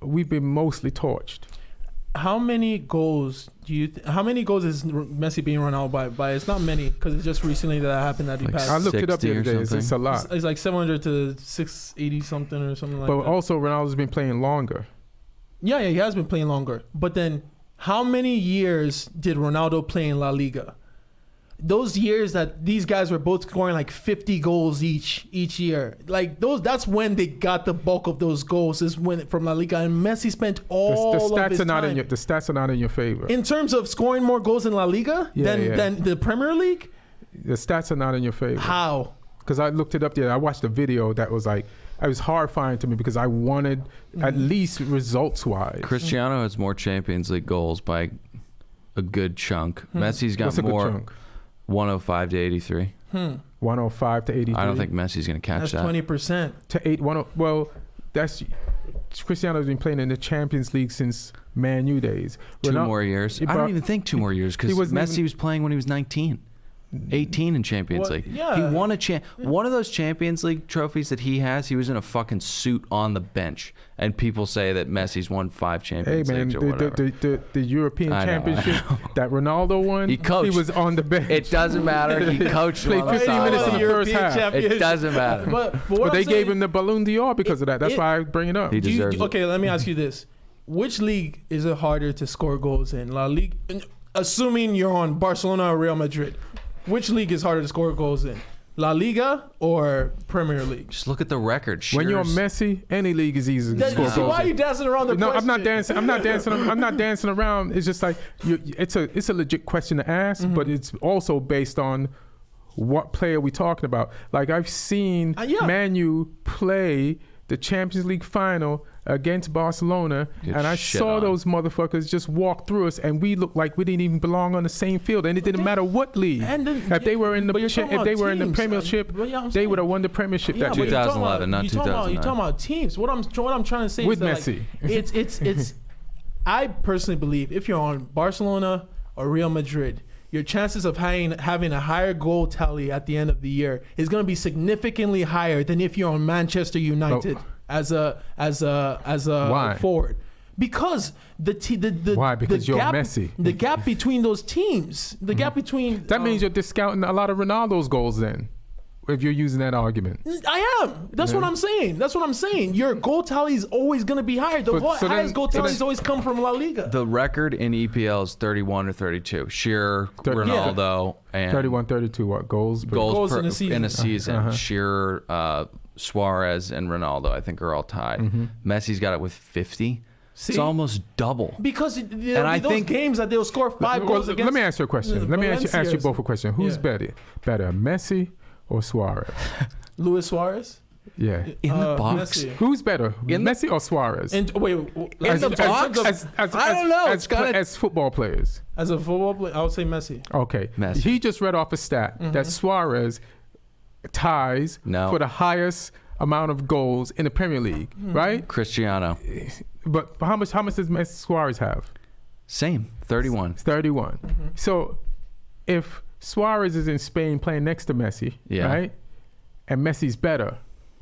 we've been mostly torched. How many goals how many goals is Messi being Ronaldo by? It's not many because it's just recently that happened that he Like passed. I looked it up the other day. It's a lot. It's like 700 to 680 something or something like that. But also Ronaldo's been playing longer. Yeah, he has been playing longer. But then how many years did Ronaldo play in La Liga? Those years that these guys were both scoring like 50 goals each year, like that's when they got the bulk of those goals. Is when from La Liga, and Messi spent all the of stats his are not time. the stats are not in your favor. In terms of scoring more goals in La Liga than the Premier League. The stats are not in your favor. How? Because I looked it up there. I watched a video that was like, it was horrifying to me because I wanted at least results wise. Cristiano has more Champions League goals by a good chunk. Messi's got What's a good more. chunk? 105 to 83. 105 to 83. I don't think Messi's going to catch That's that. 20%. To 8. Well, that's Cristiano's been playing in the Champions League since Man U days. Two more years. I don't even think 2 more years because Messi was playing when he was 19. 18 in Champions League. Yeah. He won one of those Champions League trophies that he has. He was in a fucking suit on the bench, and people say that Messi's won 5 Champions Leagues or whatever. The European Championship that Ronaldo won, he coached. He was on the bench. It doesn't matter. He coached. Played 15 minutes in the first half. It doesn't matter. But they gave him the Ballon d'Or because of that. That's why I bring it up. He deserves it. Okay, let me ask you this: which league is it harder to score goals in? La Liga, assuming you're on Barcelona or Real Madrid. Which league is harder to score goals in? La Liga or Premier League? Just look at the record. When you're Messi, any league is easy to score goals. Why are you dancing around the question? I'm not dancing. I'm not dancing around. It's just like it's a legit question to ask, but it's also based on what player we talking about. Like I've seen Man U play the Champions League final against Barcelona, and I saw those motherfuckers just walk through us, and we looked like we didn't even belong on the same field, and it didn't matter what league. If they were in the Premiership, they would have won the Premiership that year. 2011, not 2009. You're talking about teams. What I'm trying to say with is that Messi. It's. I personally believe if you're on Barcelona or Real Madrid, your chances of having a higher goal tally at the end of the year is going to be significantly higher than if you're on Manchester United as a forward. Because why? Because you're gap, Messi. The gap between those teams, the gap between that means you're discounting a lot of Ronaldo's goals then. If you're using that argument, I am. That's what I'm saying. Your goal tally is always going to be higher. The highest goal tallies always come from La Liga. The record in EPL is 31 or 32. Shearer, Ronaldo, and 31, 32. What goals? Goals in a season. In a season, Shearer, Suarez, and Ronaldo, I think, are all tied. Messi's got it with 50. See? It's almost double. Because I think games that they'll score 5 goals against. Let me ask you a question. Let me ask you both a question. Who's better, Messi or Suarez? Luis Suarez? Yeah. In the box? Messi. Who's better, Messi or Suarez? In the box? I don't know. As football players. As a football player, I would say Messi. Okay. Messi. He just read off a stat that Suarez ties for the highest amount of goals in the Premier League, right? Cristiano. But how much does Suarez have? Same. 31. 31. So if Suarez is in Spain playing next to Messi, right? And Messi's better.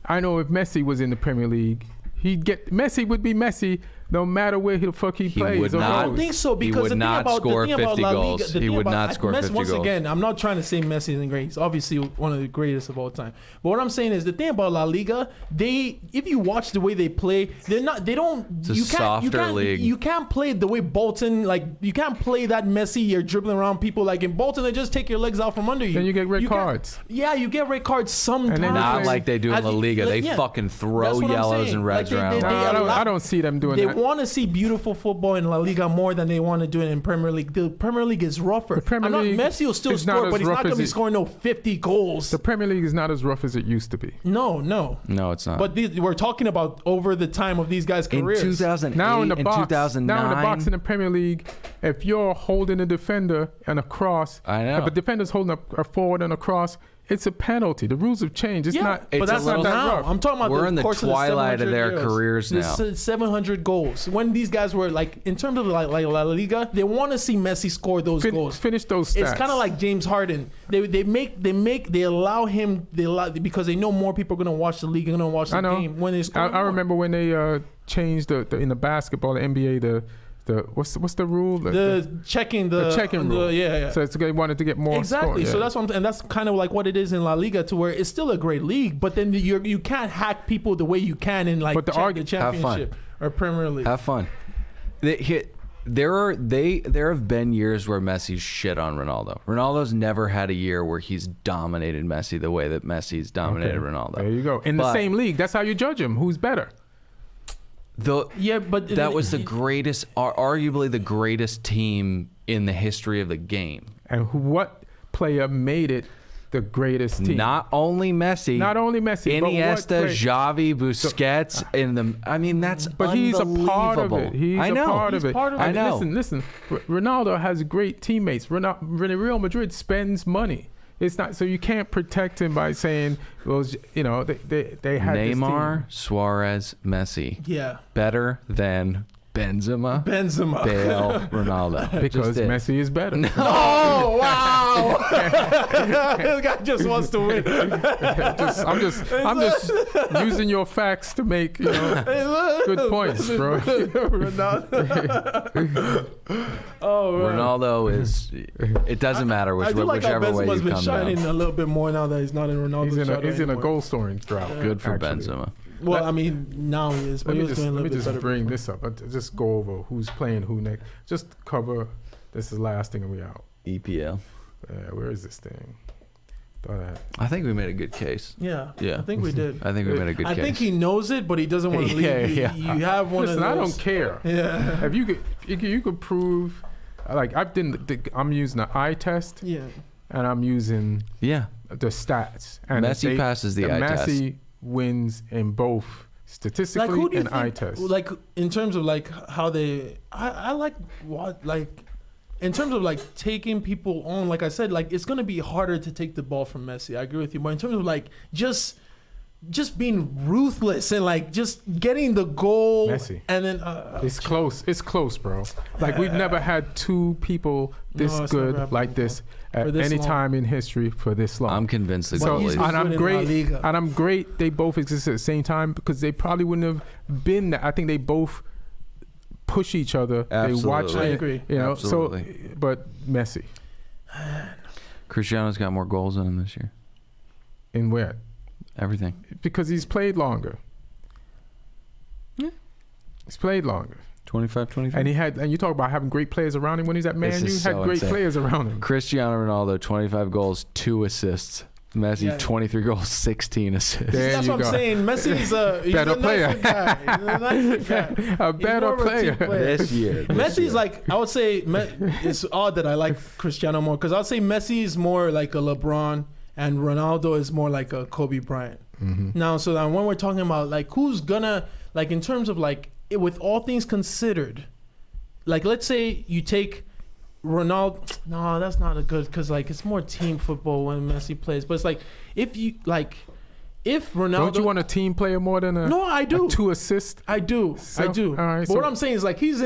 I know if Messi was in the Premier League, Messi would be Messi no matter where the fuck he plays. I don't think so, because he would not score 50 goals. He would not score 50 goals. Once again, I'm not trying to say Messi isn't great. He's obviously one of the greatest of all time. But what I'm saying is the thing about La Liga, if you watch the way they play, it's a softer league. You can't play the way Bolton, like you can't play that Messi, you're dribbling around people. Like in Bolton, they just take your legs out from under you. Then you get red cards. Yeah, you get red cards sometimes. Not like they do in La Liga. They fucking throw yellows and reds around. I don't see them doing that. want to see beautiful football in La Liga more than they want to do it in Premier League. The Premier League is rougher. Messi will still score, but he's not going to be scoring no 50 goals. The Premier League is not as rough as it used to be. No, it's not. But we're talking about over the time of these guys' careers. In 2008 now in the and box, 2009. now in the box in the Premier League, if you're holding a defender and a cross, I know. if a defender's holding a forward and a cross, it's a penalty. The rules have changed. It's not. But that's not that now. rough. I'm talking about We're in the course twilight of their years. careers now. 700 goals. When these guys were like, in terms of like La Liga, they want to see Messi score those goals. Finish those stats. It's kind of like James Harden. They allow him. Because they know more people are gonna watch the league, are gonna watch the game when they score. I remember when they changed in the basketball, the NBA, the what's the rule? The checking rule. Yeah. So they wanted to get more. Exactly. Score, So that's what and that's kind of like what it is in La Liga, to where it's still a great league, but then you can't hack people the way you can in like the championship or Premier League. Have fun. There have been years where Messi's shit on Ronaldo. Ronaldo's never had a year where he's dominated Messi the way that Messi's dominated Ronaldo. There you go. In the same league, that's how you judge him. Who's better? But that was the greatest, arguably the greatest team in the history of the game. And what player made it the greatest team? Not only Messi. Iniesta, Xavi, Busquets, that's but he's a part of it. He's a part of it. I know. Listen. Ronaldo has great teammates. Real Madrid spends money. It's not so you can't protect him by saying, well, they had Neymar, Suarez, Messi. Yeah. Better than Benzema, Bale, Ronaldo. Because Messi is better. No. Oh, wow. This guy just wants to win. I'm just using your facts to make good points, bro. Ronaldo is. It doesn't matter whichever way you come down. Benzema's been shining a little bit more now that he's not in Ronaldo's He's in a goal scoring drought. Good for Benzema. Well, now he is. But let me just bring this up. Just go over who's playing who next. Just cover. This is the last thing and we out. EPL. Where is this thing? I think we made a good case. Yeah. I think we did. I think we made a good case. I think he knows it, but he doesn't want to leave. Yeah. You have one Listen, of those. I don't care. Yeah. If you could prove, like I'm using the eye test. Yeah. And I'm using the stats. And Messi passes the eye test. Messi wins in both statistically and eye test. Like in terms of like how they, I like what like. In terms of like taking people on, like I said, like it's gonna be harder to take the ball from Messi. I agree with you, but in terms of like just being ruthless and like just getting the goal, Messi. And then it's close. It's close, bro. Like we've never had two people this good like this at any time in history for this long. I'm convinced the goal is. And I'm great. They both exist at the same time because they probably wouldn't have been that. I think they both push each other. Absolutely. They watch. I agree. Absolutely. So, but Messi. Cristiano's got more goals than him this year. In where? Everything. Because he's played longer. Yeah. He's played longer. 25. And you talk about having great players around him when he's at Man U. Had great players around him. Cristiano Ronaldo, 25 goals, 2 assists. Messi, 23 goals, 16 assists. That's what I'm saying. Messi's he's better player. Guy. He's a nicer guy. A better player this year. Messi's like, I would say, it's odd that I like Cristiano more because I would say Messi is more like a LeBron and Ronaldo is more like a Kobe Bryant. Mm-hmm. Now, so then when we're talking about like who's gonna, like in terms of like, with all things considered, like let's say you take Ronaldo, no, that's not a good because like it's more team football when Messi plays. But it's like if Ronaldo, don't you want a team player more than I do. 2 assists? I do. All right, but what I'm saying is like he's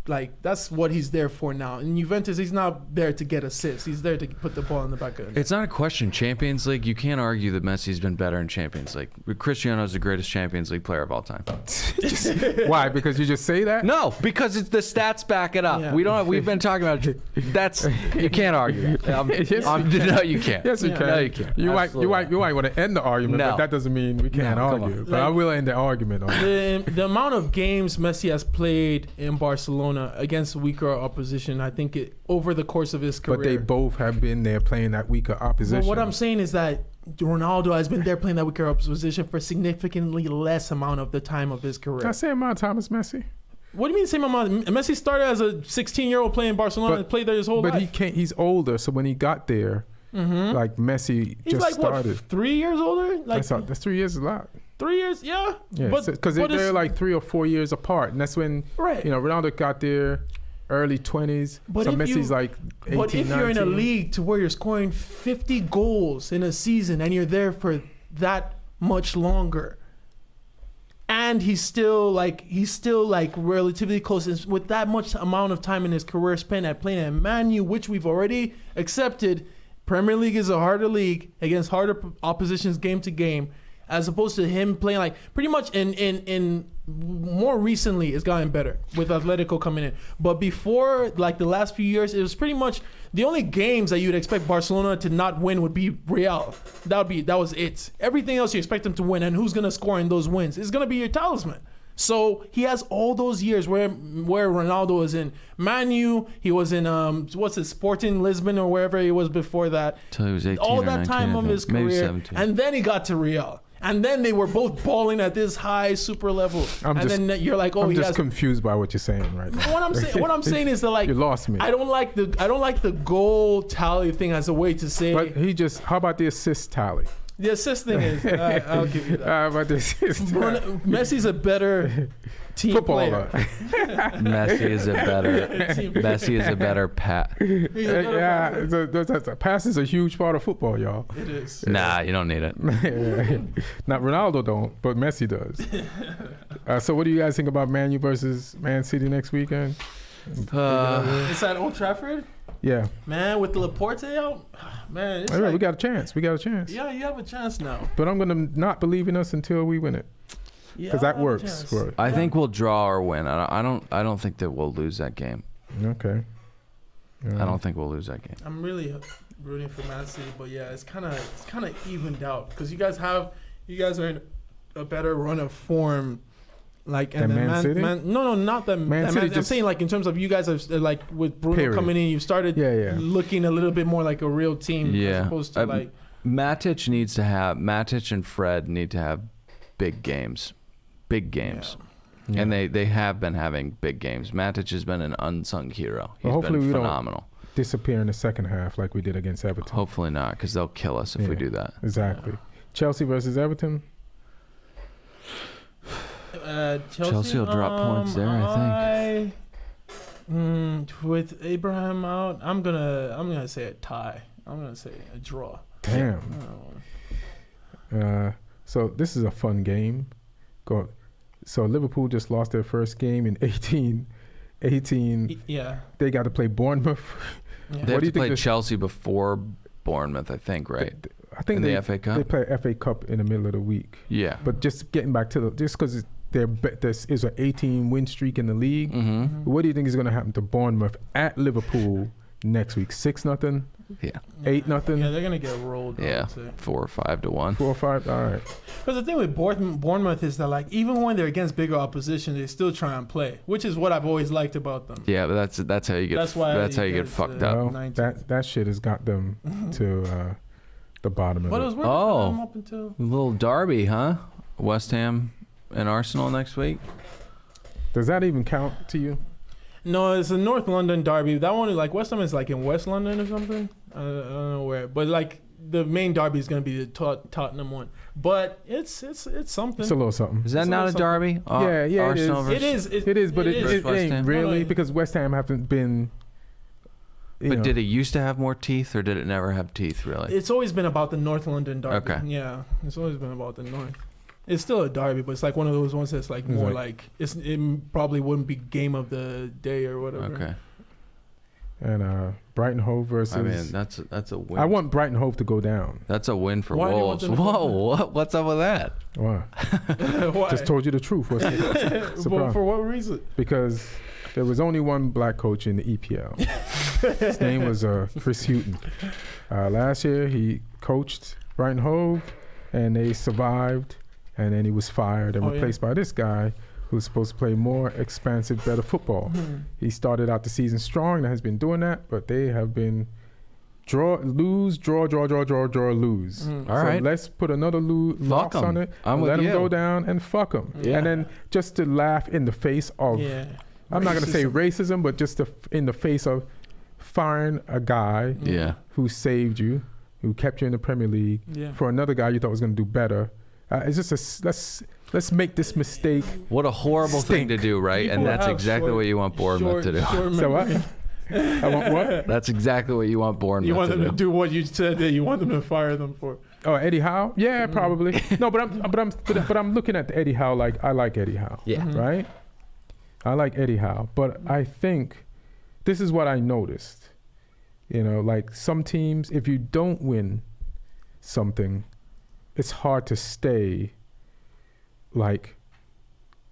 like that's what he's there for now. In Juventus, he's not there to get assists. He's there to put the ball in the back of the net. It's not a question. Champions League, you can't argue that Messi's been better in Champions League. Cristiano's the greatest Champions League player of all time. Why? Because you just say that? No, because the stats back it up. Yeah. We've been talking about that's you can't argue that. No, you can't. Yes, you can. No, you can't. You might want to end the argument, but that doesn't mean we can't argue. But I will end the argument on the amount of games Messi has played in Barcelona against weaker opposition, I think over the course of his career. But they both have been there playing that weaker opposition. Well, what I'm saying is that Ronaldo has been there playing that weaker position for significantly less amount of the time of his career. That's the same amount of time as Messi. What do you mean same amount? Messi started as a 16-year-old playing Barcelona and played there his whole life. But he's older, so when he got there, like Messi He's just like, started. what, 3 years older? Like That's 3 years a lot. 3 years, yeah. Yeah, But because they're like 3 or 4 years apart, and that's when Right. Ronaldo got there early 20s. But so if Messi's you- like 18, But if you're in a 19. league to where you're scoring 50 goals in a season and you're there for that much longer, and he's still like relatively close with that much amount of time in his career spent at playing at Man U, which we've already accepted. Premier League is a harder league against harder oppositions game to game, as opposed to him playing like pretty much in more recently it's gotten better with Atletico coming in. But before, like the last few years, it was pretty much the only games that you'd expect Barcelona to not win would be Real. That was it. Everything else you expect them to win, and who's gonna score in those wins is gonna be your talisman. So he has all those years where Ronaldo was in Man U, he was in Sporting Lisbon or wherever he was before that. Till he was 18 all or that 19, time I of think. his Maybe career, 17. and then he got to Real. And then they were both balling at this high super level. Then you're like, oh, I'm just confused by what you're saying right now. What I'm saying is that like You lost me. I don't like the goal tally thing as a way to say But how about the assist tally? the assist thing is I'll give you that. How about the assist tally? Messi's a better team Footballer. player. Messi is a better pat. He's a better Yeah, pass is a huge part of football, y'all. It is. Nah, you don't need it. Not Ronaldo don't, but Messi does. So what do you guys think about Man U versus Man City next weekend? It's at Old Trafford? Yeah. Man, with the Laporte out? Man, it's All right, like, we got a chance. yeah, you have a chance now. But I'm going to not believe in us until we win it. Yeah, Because that I have a works chance. for it. I think we'll draw or win. I don't think that we'll lose that game. Okay. I don't think we'll lose that game. I'm really rooting for Man City, but yeah, it's kind of evened out because you guys are in a better run of form, like and Than then Man City? no, not that Man City I'm just- saying like in terms of you guys are like with Bruno Period. coming in, you started Yeah. looking a little bit more like a real team Yeah. as opposed to like Matic and Fred need to have big games. Yeah. And they have been having big games. Matic has been an unsung hero. He's hopefully been we don't- phenomenal. Disappear in the second half like we did against Everton. Hopefully not, because they'll kill us if we Yeah. do that. Exactly. Chelsea versus Everton. Chelsea will drop points there, I with Abraham out, I'm gonna say a tie. I'm gonna say a draw. Damn. Oh. So this is a fun game. So Liverpool just lost their first game in 18. Yeah. They got to play Bournemouth. Yeah. They What have do you to play think this- Chelsea before Bournemouth, I think, right? I think In they the FA Cup? They play FA Cup in the middle of the week. Yeah. But just getting back to just because this is an 18 win streak in the league. Mm-hmm. What do you think is going to happen to Bournemouth at Liverpool next week? 6-0, Yeah. 8-0. Yeah, they're gonna get rolled. Yeah. 4 or 5 to 1. 4 or 5. All right. Because the thing with Bournemouth is that like even when they're against bigger opposition, they still try and play, which is what I've always liked about them. Yeah, but that's how you get how you get fucked up. Well, 19th. that shit has got them to the bottom of But it it. was working for them up until. Little derby, huh? West Ham and Arsenal next week. Does that even count to you? No, it's a North London derby. That one is like West Ham is like in West London or something. I don't know where, but like the main derby is going to be the Tottenham one. But it's something. It's a little something. Is that It's not a also- derby? Yeah, Arsenal it is. versus- It is, but it Versus West ain't Ham? really No. because West Ham haven't been. But did it used to have more teeth, or did it never have teeth? Really? It's always been about the North London derby. Okay. Yeah, it's always been about the North. It's still a derby, but it's like one of those ones that's like more like it probably wouldn't be game of the day or whatever. Okay. And Brighton Hove versus. I mean, that's a win. I want Brighton Hove to go down. That's a win for Why do you want Wolves. them to go Whoa, what's up with that? Why? Why? Just told you the truth. What's the But surprise? for what reason? Because there was only one black coach in the EPL. His name was Chris Hughton. Last year he coached Brighton Hove, and they survived. And then he was fired and replaced by this guy who's supposed to play more expansive, better football. He started out the season strong and has been doing that, but they have been lose, draw, lose. All So right. let's put another loss 'em. on it. I'm let with them you. go down and fuck them. Yeah. And then just to laugh in the face of, Yeah. I'm not going to say racism, but just in the face of firing a guy Yeah. who saved you, who kept you in the Premier League, Yeah. for another guy you thought was going to do better. It's just let's make this mistake. What a horrible thing to do, right? And People that's have exactly what you want Bournemouth to do. So what? I want what? That's exactly what you want Bournemouth You want to them do. to do what you said that you want them to fire them for. Oh, Eddie Howe? Yeah, probably. No, but I'm looking at Eddie Howe like I like Eddie Howe. Yeah. Right? I like Eddie Howe, but I think this is what I noticed. You know, like some teams, if you don't win something, it's hard to stay like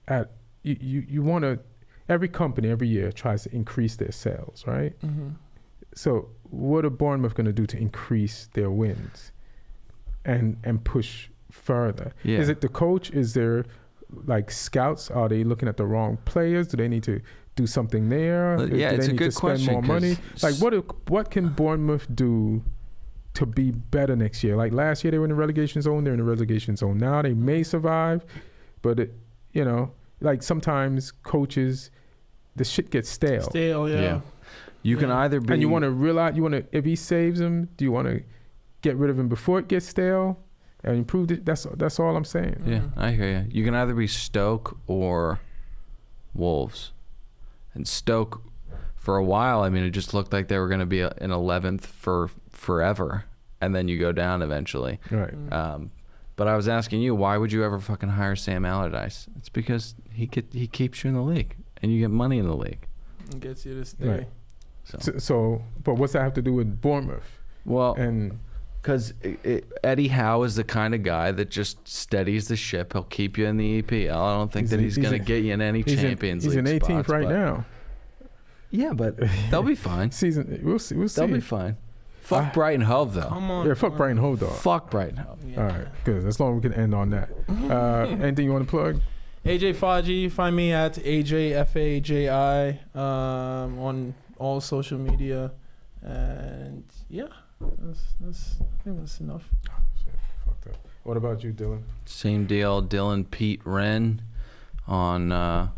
at you want to. Every company every year tries to increase their sales, right? So what are Bournemouth going to do to increase their wins and push further? Yeah. Is it the coach? Is there like scouts? Are they looking at the wrong players? Do they need to do something there? Well, yeah, do it's they a need good to spend more question, money? 'cause Like what can Bournemouth do to be better next year? Like last year they were in the relegation zone. They're in the relegation zone now. They may survive, but like sometimes coaches, the shit gets stale. Stale, yeah. You can either be. And you want to realize, if he saves him, do you want to get rid of him before it gets stale and improve it? That's all I'm saying. Yeah, I hear you. You can either be Stoke or Wolves. And Stoke, for a while, I mean, it just looked like they were going to be an 11th for forever. And then you go down eventually. Right. But I was asking you, why would you ever fucking hire Sam Allardyce? It's because he keeps you in the league. And you get money in the league. It gets you to stay. Right. So So, but what's that have to do with Bournemouth? well, And because Eddie Howe is the kind of guy that just steadies the ship. He'll keep you in the EPL. I don't think that he's going to get you in any Champions he's League in 18th spots, right but- now. Yeah, but they'll be fine. Season, we'll see. They'll be fine. Fuck Brighton Hove, though. Come on. Yeah, fuck Brian Hove, dog. Fuck Brighton Hove. All right, good. As long as we can end on that. Anything you want to plug? Ajfaji, find me at AJFAJI on all social media, and yeah, I think that's enough. Shit, fucked up. What about you, Dylan? Same deal. Dylan Pete Wrenn on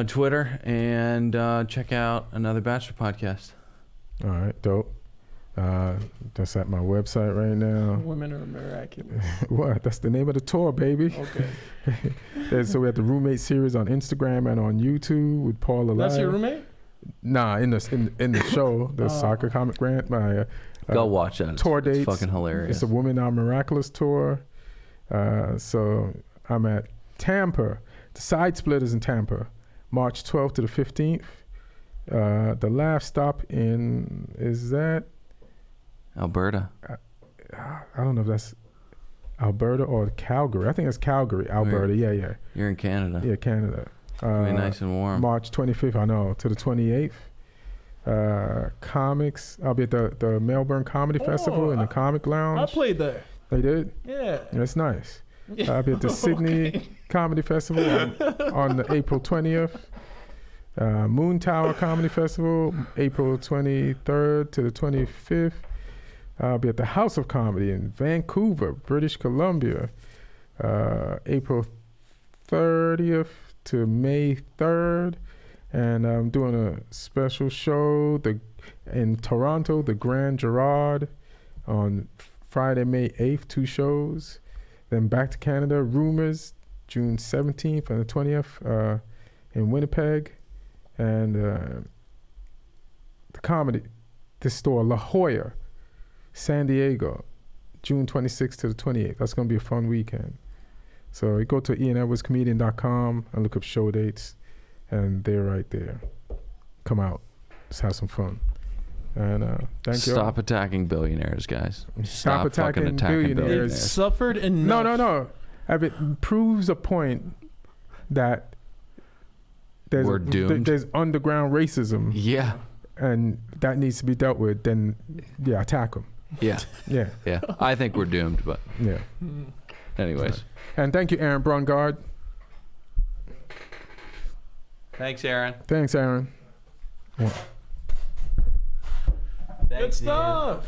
Twitter, and check out Another Bachelor podcast. All right, dope. That's at my website right now. Women are miraculous. What? That's the name of the tour, baby. Okay. So we have the Roommate series on Instagram and on YouTube with Paul Elias. That's your roommate? Nah, in the show, the soccer comic grant. My Go watch that. tour It's dates. fucking hilarious. It's a Women Are Miraculous tour. So I'm at Tampa. The Side Split is in Tampa, March 12th to the 15th. The last stop is that Alberta. I don't know if that's Alberta or Calgary. I think it's Calgary, Alberta. Yeah. You're in Canada. Yeah, Canada. It'll be nice and warm. March 25th, I know, to the 28th. Comics. I'll be at the Melbourne Comedy Festival in the Comic Lounge. I played there. They did? Yeah. That's nice. I'll be at the Sydney Comedy Festival on the April 20th. Moon Tower Comedy Festival, April 23rd to the 25th. I'll be at the House of Comedy in Vancouver, British Columbia, April 30th to May 3rd. And I'm doing a special show in Toronto, the Grand Gerard, on Friday, May 8th, 2 shows. Then back to Canada, Rumors, June 17th and the 20th in Winnipeg. And the store, La Jolla, San Diego, June 26th to the 28th. That's going to be a fun weekend. So you go to ianedwardscomedian.com and look up show dates, and they're right there. Come out. Let's have some fun. And thank you. Stop attacking billionaires, guys. Stop fucking attacking They've billionaires. suffered enough. No. It proves a point that We're doomed. there's underground racism, Yeah. and that needs to be dealt with. Then, yeah, attack them. Yeah. Yeah, Yeah. I think we're doomed, but yeah. anyways. And thank you, Aaron Brungardt. Thanks, Aaron. Thanks, Aaron. Good stuff.